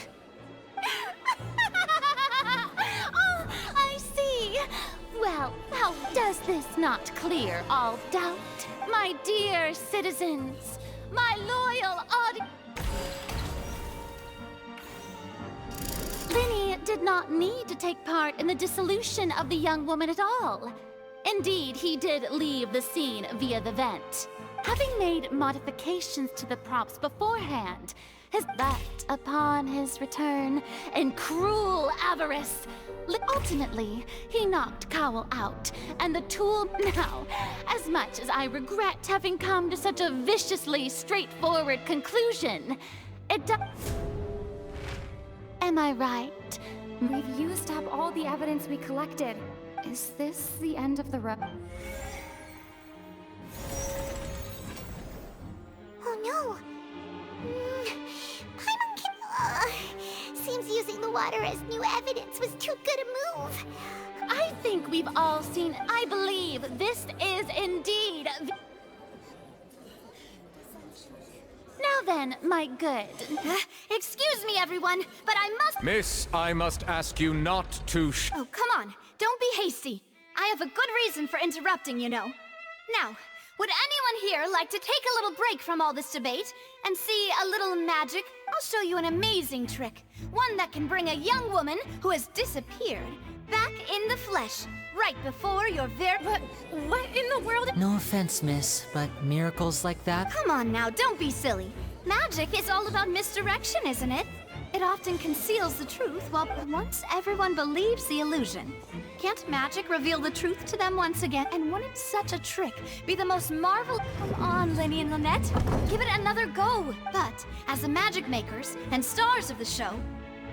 Oh, I see. Well, how does this does not clear all doubt, my dear citizens, my loyal audience. Linny did not need to take part in the dissolution of the young woman at all. Indeed, he did leave the scene via the vent, having made modifications to the props beforehand. But upon his return, in cruel avarice, ultimately, he knocked Cowell out, and the tool now, as much as I regret having come to such a viciously straightforward conclusion, it does. Am I right? We've used up all the evidence we collected. Is this the end of the road? Oh no! Paimon can... seems using the water as new evidence was too good a move. I think we've all seen. I believe this is indeed. Now then, my good. Excuse me, everyone, but I must. Miss, I must ask you not to Oh, come on. Don't be hasty. I have a good reason for interrupting, you know. Now, would anyone here like to take a little break from all this debate and see a little magic? I'll show you an amazing trick. One that can bring a young woman who has disappeared back in the flesh, right before your very... What in the world? No offense, miss, but miracles like that? Come on now, don't be silly. Magic is all about misdirection, isn't it? It often conceals the truth while once everyone believes the illusion. Can't magic reveal the truth to them once again? And wouldn't such a trick be the most marvelous... Come on, Linny and Lynette. Give it another go. But as the magic makers and stars of the show,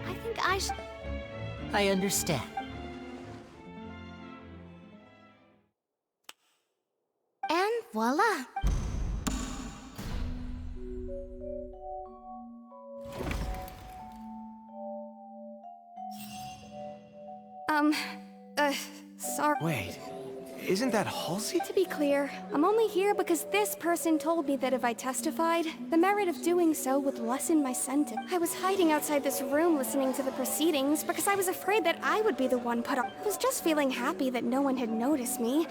I think I should... I understand. And voila! Sorry. Wait, isn't that Halsey? To be clear, I'm only here because this person told me that if I testified, the merit of doing so would lessen my sentence. I was hiding outside this room listening to the proceedings because I was afraid that I would be the one put up. I was just feeling happy that no one had noticed me.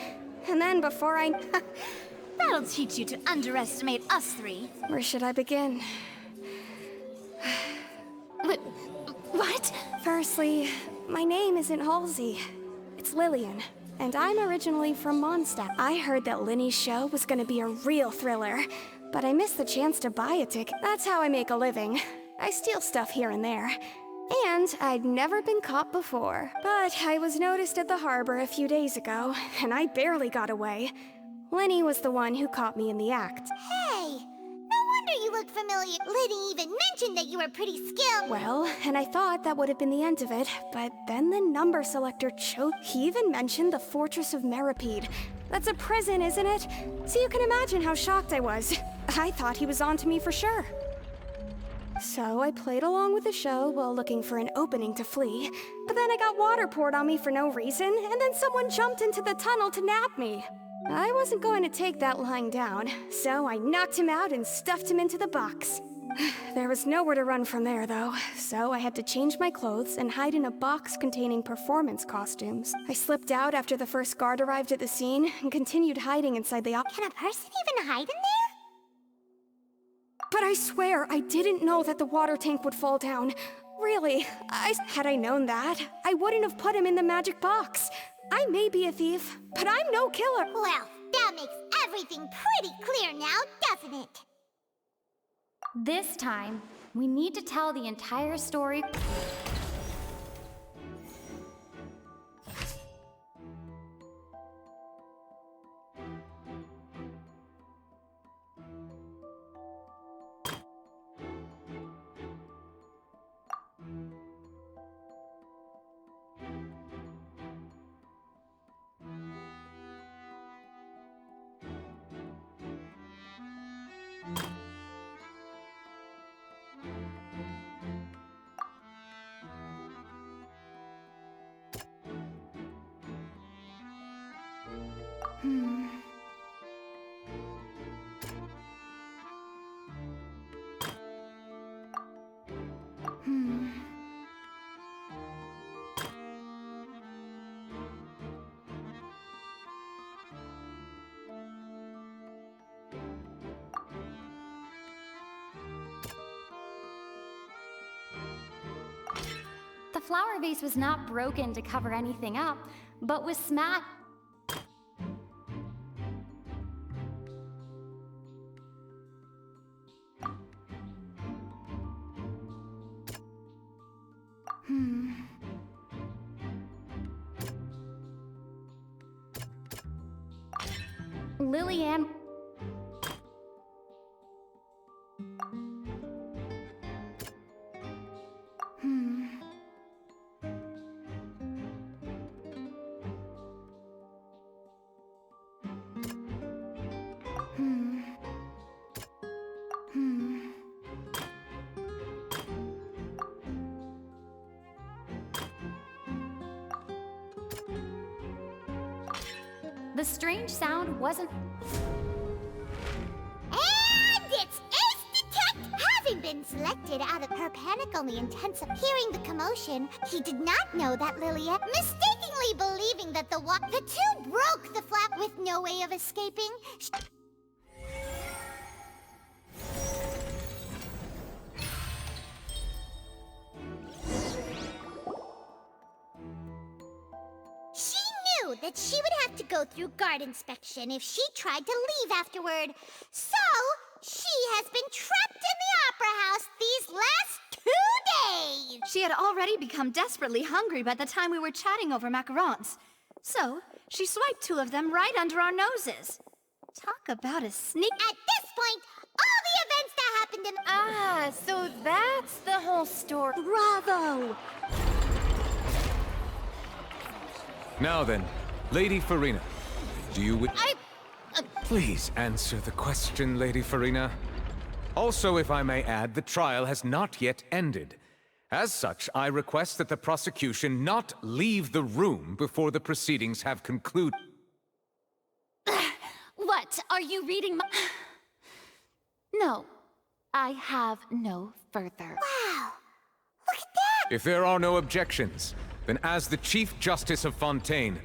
And then before I... That'll teach you to underestimate us three. Where should I begin? What? Firstly, my name isn't Halsey. It's Lillian, and I'm originally from Mondstadt. I heard that Linny's show was gonna be a real thriller, but I missed the chance to buy a ticket. That's how I make a living. I steal stuff here and there. And I'd never been caught before. But I was noticed at the harbor a few days ago, and I barely got away. Linny was the one who caught me in the act. Hey! No wonder you look familiar. Liddy even mentioned that you were pretty skilled. Well, and I thought that would have been the end of it, but then the number selector chose. He even mentioned the Fortress of Meripede. That's a prison, isn't it? So you can imagine how shocked I was. I thought he was onto me for sure. So I played along with the show while looking for an opening to flee. But then I got water poured on me for no reason, and then someone jumped into the tunnel to nab me. I wasn't going to take that lying down, so I knocked him out and stuffed him into the box. There was nowhere to run from there, though, so I had to change my clothes and hide in a box containing performance costumes. I slipped out after the first guard arrived at the scene and continued hiding inside the Can a person even hide in there? But I swear, I didn't know that the water tank would fall down. Really, had I known that, I wouldn't have put him in the magic box. I may be a thief, but I'm no killer. Well, that makes everything pretty clear now, doesn't it? This time, we need to tell the entire story. flower vase was not broken to cover anything up, but was smashed. Lillian. The strange sound wasn't. And it's Ace Detect! Having been selected out of her panic only intents of hearing the commotion, he did not know that Lilia, mistakenly believing that the two broke the flap with no way of escaping. That she would have to go through guard inspection if she tried to leave afterward. So, she has been trapped in the Opera House these last 2 days! She had already become desperately hungry by the time we were chatting over macarons. So, she swiped 2 of them right under our noses. Talk about a sneak. At this point, all the events that happened in... Ah, so that's the whole story. Bravo! Now then, Lady Farina, do you Please answer the question, Lady Farina. Also, if I may add, the trial has not yet ended. As such, I request that the prosecution not leave the room before the proceedings have concluded. What? Are you reading my... No. I have no further. Wow! Look at that! If there are no objections, then as the Chief Justice of Fontaine,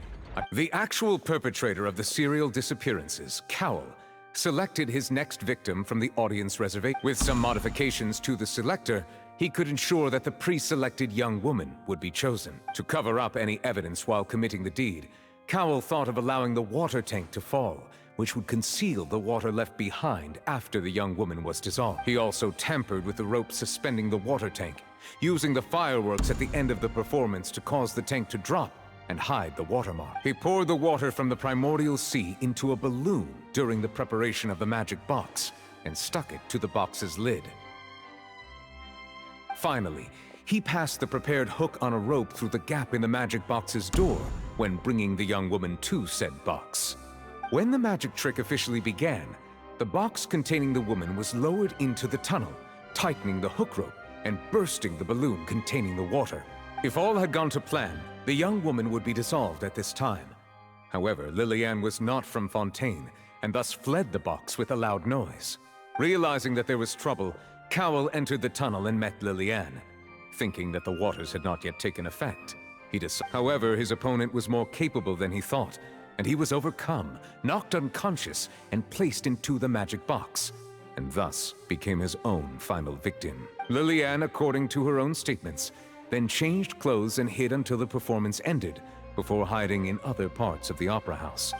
the actual perpetrator of the serial disappearances, Cowell, selected his next victim from the audience reservation. With some modifications to the selector, he could ensure that the pre-selected young woman would be chosen. To cover up any evidence while committing the deed, Cowell thought of allowing the water tank to fall, which would conceal the water left behind after the young woman was dissolved. He also tampered with the rope suspending the water tank, using the fireworks at the end of the performance to cause the tank to drop and hide the watermark. He poured the water from the primordial sea into a balloon during the preparation of the magic box and stuck it to the box's lid. Finally, he passed the prepared hook on a rope through the gap in the magic box's door when bringing the young woman to said box. When the magic trick officially began, the box containing the woman was lowered into the tunnel, tightening the hook rope and bursting the balloon containing the water. If all had gone to plan, the young woman would be dissolved at this time. However, Lillian was not from Fontaine, and thus fled the box with a loud noise. Realizing that there was trouble, Cowell entered the tunnel and met Lillian, thinking that the waters had not yet taken effect. However, his opponent was more capable than he thought, and he was overcome, knocked unconscious, and placed into the magic box, and thus became his own final victim. Lillian, according to her own statements, then changed clothes and hid until the performance ended, before hiding in other parts of the opera house.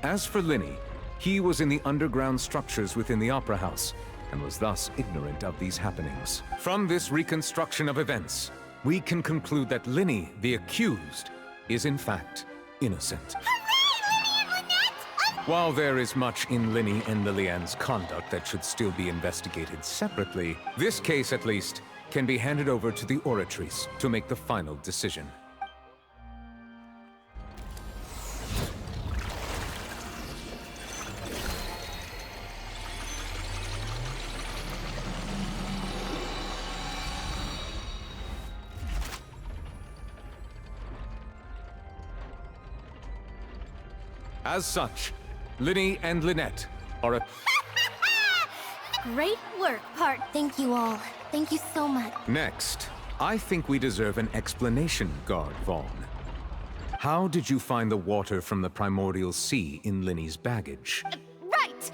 As for Linny, he was in the underground structures within the opera house, and was thus ignorant of these happenings. From this reconstruction of events, we can conclude that Linny, the accused, is in fact innocent. While there is much in Linny and Lillian's conduct that should still be investigated separately, this case at least can be handed over to the Oratrice to make the final decision. As such, Linny and Lynette are a... Great work, part. Thank you all. Thank you so much. Next, I think we deserve an explanation, Guard Vaughn. How did you find the water from the primordial sea in Linny's baggage? Right!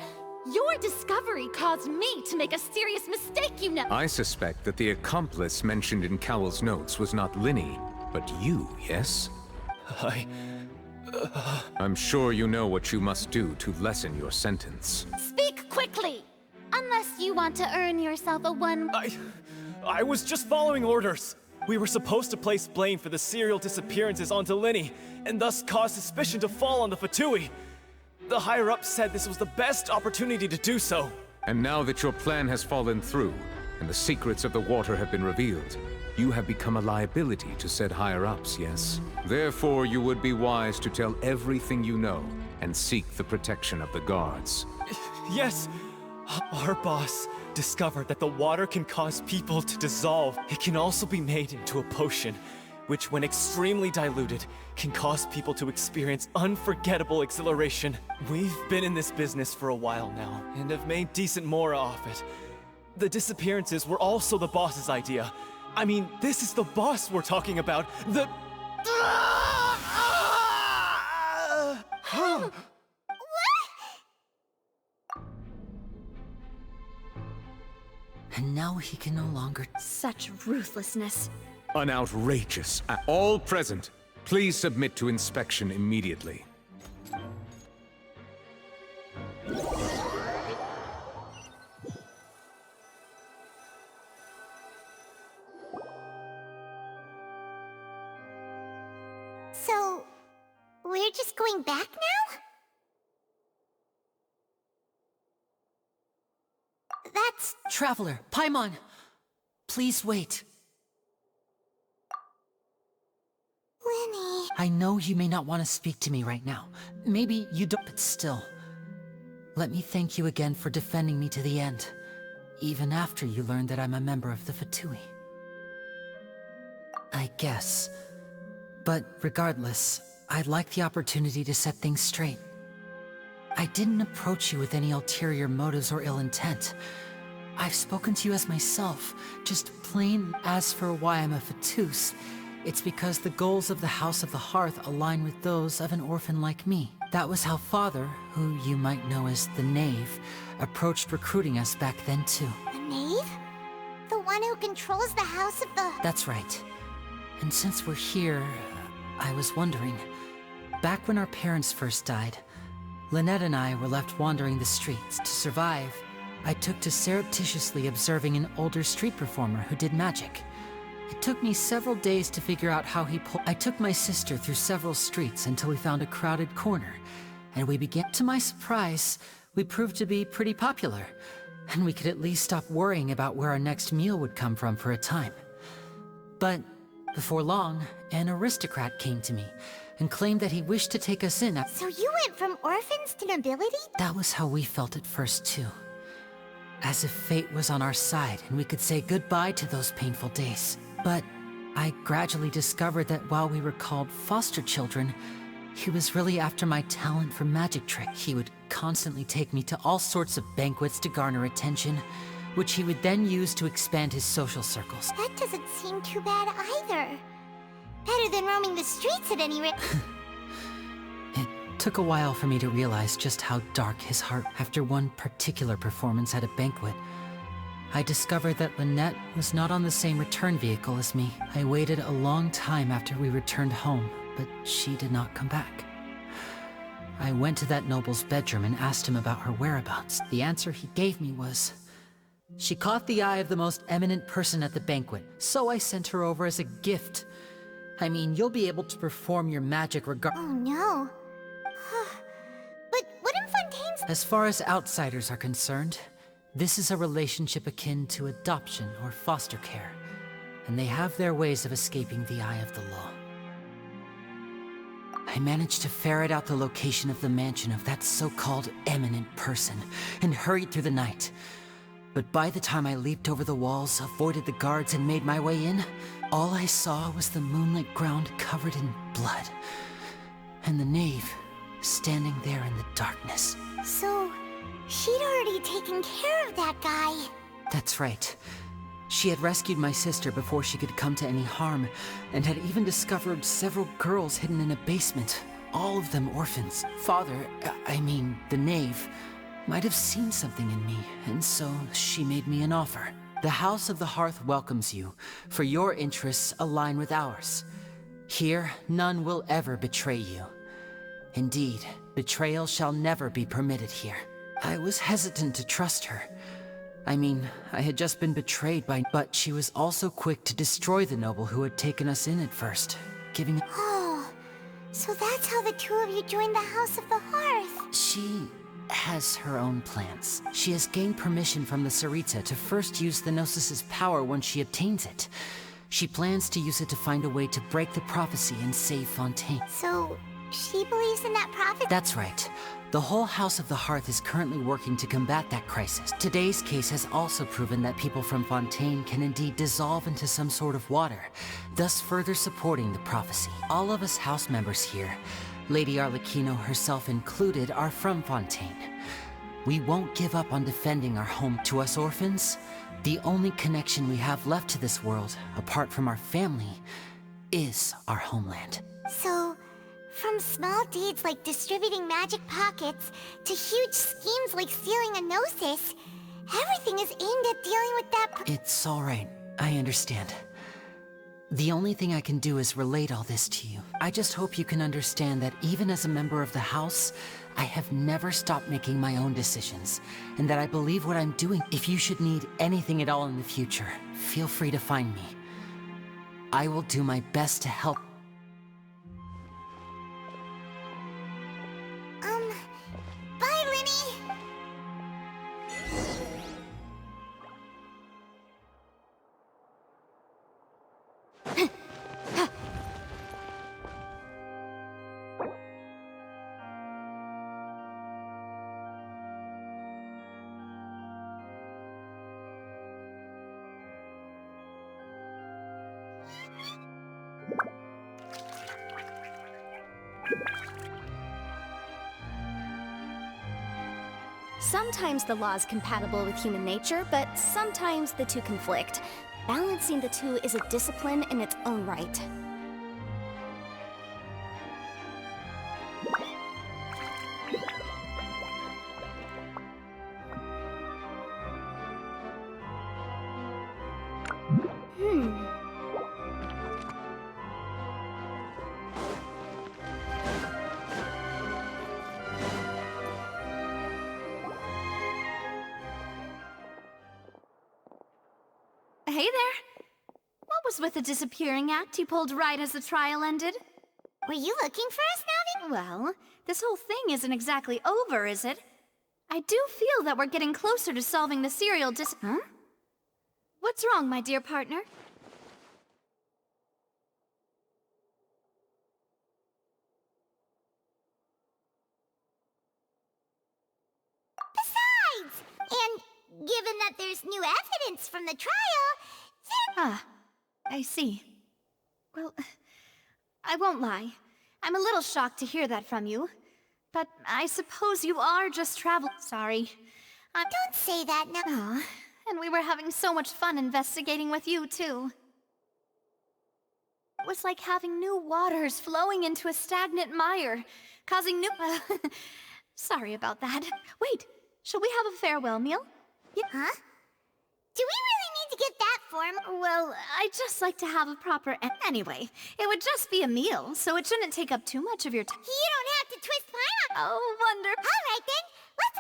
Your discovery caused me to make a serious mistake, you know. I suspect that the accomplice mentioned in Cowell's notes was not Linny, but you, yes? I'm sure you know what you must do to lessen your sentence. Speak quickly! Unless you want to earn yourself a one... I was just following orders. We were supposed to place blame for the serial disappearances onto Linny, and thus cause suspicion to fall on the Fatui. The higher-ups said this was the best opportunity to do so. And now that your plan has fallen through, and the secrets of the water have been revealed, you have become a liability to said higher-ups, yes? Therefore, you would be wise to tell everything you know, and seek the protection of the guards. Yes! Our boss discovered that the water can cause people to dissolve. It can also be made into a potion, which when extremely diluted, can cause people to experience unforgettable exhilaration. We've been in this business for a while now, and have made decent mora off it. The disappearances were also the boss's idea. I mean, this is the boss we're talking about. The... And now he can no longer... Such ruthlessness. An outrageous... All present, please submit to inspection immediately. So, we're just going back now? That's... Traveler, Paimon! Please wait. Linny... I know you may not want to speak to me right now. Maybe you don't, but still. Let me thank you again for defending me to the end, even after you learned that I'm a member of the Fatui. I guess. But regardless, I'd like the opportunity to set things straight. I didn't approach you with any ulterior motives or ill intent. I've spoken to you as myself, just plain. As for why I'm a Fatus, it's because the goals of the House of the Hearth align with those of an orphan like me. That was how Father, who you might know as the Knave, approached recruiting us back then too. The Knave? The one who controls the House of the... That's right. And since we're here, I was wondering, back when our parents first died, Lynette and I were left wandering the streets. To survive, I took to surreptitiously observing an older street performer who did magic. It took me several days to figure out how he pulled. I took my sister through several streets until we found a crowded corner, and we began. To my surprise, we proved to be pretty popular, and we could at least stop worrying about where our next meal would come from for a time. But before long, an aristocrat came to me and claimed that he wished to take us in. So you went from orphans to nobility? That was how we felt at first, too. As if fate was on our side and we could say goodbye to those painful days. But I gradually discovered that while we were called foster children, he was really after my talent for magic trick. He would constantly take me to all sorts of banquets to garner attention, which he would then use to expand his social circles. That doesn't seem too bad either. Better than roaming the streets at any rate. It took a while for me to realize just how dark his heart. After one particular performance at a banquet, I discovered that Lynette was not on the same return vehicle as me. I waited a long time after we returned home, but she did not come back. I went to that noble's bedroom and asked him about her whereabouts. The answer he gave me was, she caught the eye of the most eminent person at the banquet, so I sent her over as a gift. I mean, you'll be able to perform your magic regard- Oh no. But wouldn't Fontaine's- As far as outsiders are concerned, this is a relationship akin to adoption or foster care, and they have their ways of escaping the eye of the law. I managed to ferret out the location of the mansion of that so-called eminent person, and hurried through the night. But by the time I leaped over the walls, avoided the guards, and made my way in, all I saw was the moonlit ground covered in blood, and the Knave standing there in the darkness. So, she'd already taken care of that guy. That's right. She had rescued my sister before she could come to any harm, and had even discovered several girls hidden in a basement, all of them orphans. Father, I mean, the Knave, might have seen something in me, and so she made me an offer. The House of the Hearth welcomes you, for your interests align with ours. Here, none will ever betray you. Indeed, betrayal shall never be permitted here. I was hesitant to trust her. I mean, I had just been betrayed by... But she was also quick to destroy the noble who had taken us in at first, giving... Oh, so that's how the two of you joined the House of the Hearth. She has her own plans. She has gained permission from the Sarita to first use the Gnosis' power when she obtains it. She plans to use it to find a way to break the prophecy and save Fontaine. So, she believes in that prophecy? That's right. The whole House of the Hearth is currently working to combat that crisis. Today's case has also proven that people from Fontaine can indeed dissolve into some sort of water, thus further supporting the prophecy. All of us house members here, Lady Arlecchino herself included, are from Fontaine. We won't give up on defending our home. To us orphans, the only connection we have left to this world, apart from our family, is our homeland. So, from small deeds like distributing magic pockets to huge schemes like stealing a Gnosis, everything is aimed at dealing with that It's all right. I understand. The only thing I can do is relate all this to you. I just hope you can understand that even as a member of the House, I have never stopped making my own decisions, and that I believe what I'm doing. If you should need anything at all in the future, feel free to find me. I will do my best to help. Bye, Linny! Sometimes the law is compatible with human nature, but sometimes the two conflict. Balancing the two is a discipline in its own right. Hey there! What was with the disappearing act you pulled right as the trial ended? Were you looking for us, Navi? Well, this whole thing isn't exactly over, is it? I do feel that we're getting closer to solving the serial Huh? What's wrong, my dear partner? Besides, and given that there's new evidence from the trial, Ah, I see. Well, I won't lie. I'm a little shocked to hear that from you. But I suppose you are just Sorry. Don't say that now. Aw, and we were having so much fun investigating with you, too. It was like having new waters flowing into a stagnant mire, causing new... Sorry about that. Wait, shall we have a farewell meal? Huh? Do we really need to get that formal? Well, I'd just like to have a proper... Anyway, it would just be a meal, so it shouldn't take up too much of your time. You don't have to twist pineapple. Oh, wonderful. All right, then. Let's...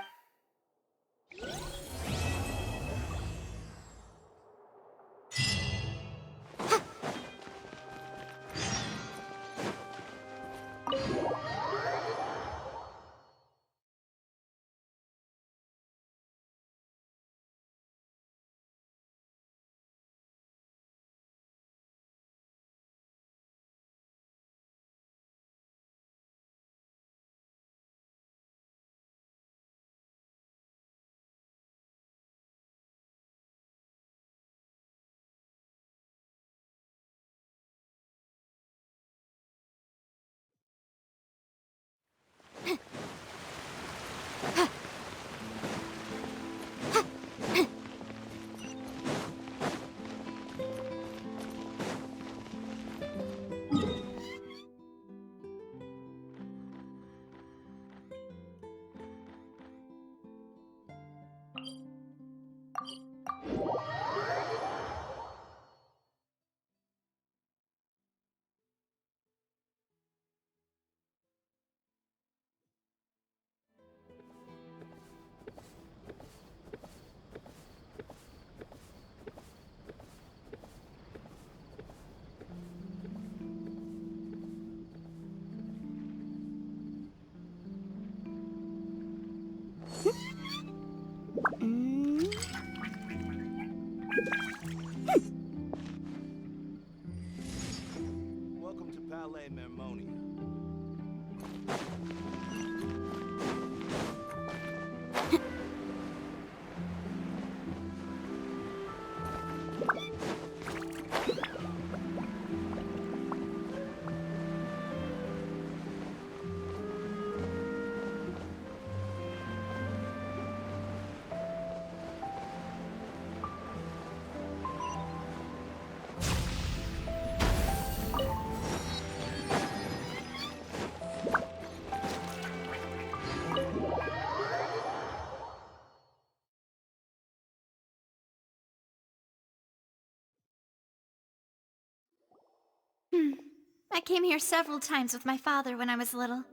I came here several times with my father when I was little.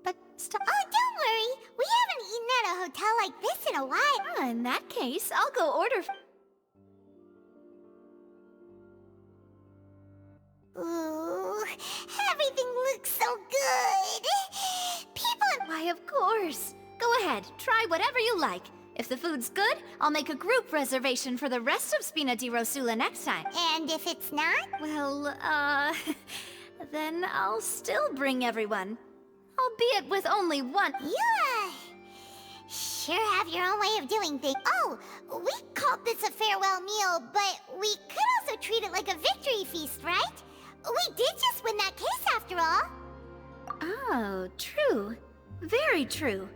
But stop. Oh, don't worry. We haven't eaten at a hotel like this in a while. In that case, I'll go order. Ooh, everything looks so good. People. Why, of course. Go ahead, try whatever you like. If the food's good, I'll make a group reservation for the rest of Spina di Rosula next time. And if it's not? Well, then I'll still bring everyone. Albeit with only one. You sure have your own way of doing things. Oh, we called this a farewell meal, but we could also treat it like a victory feast, right? We did just win that case after all. Oh, true. Very true.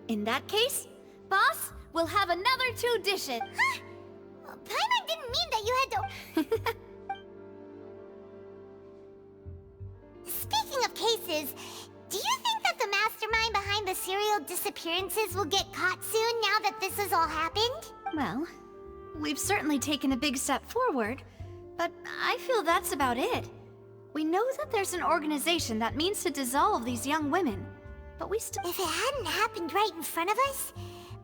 In that case, boss, we'll have another 2 dishes. Huh? Paimon didn't mean that you had to... Speaking of cases, do you think that the mastermind behind the serial disappearances will get caught soon now that this has all happened? Well, we've certainly taken a big step forward, but I feel that's about it. We know that there's an organization that means to dissolve these young women, but we still... If it hadn't happened right in front of us,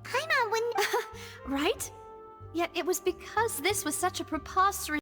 Paimon wouldn't... Right? Yet it was because this was such a preposterous...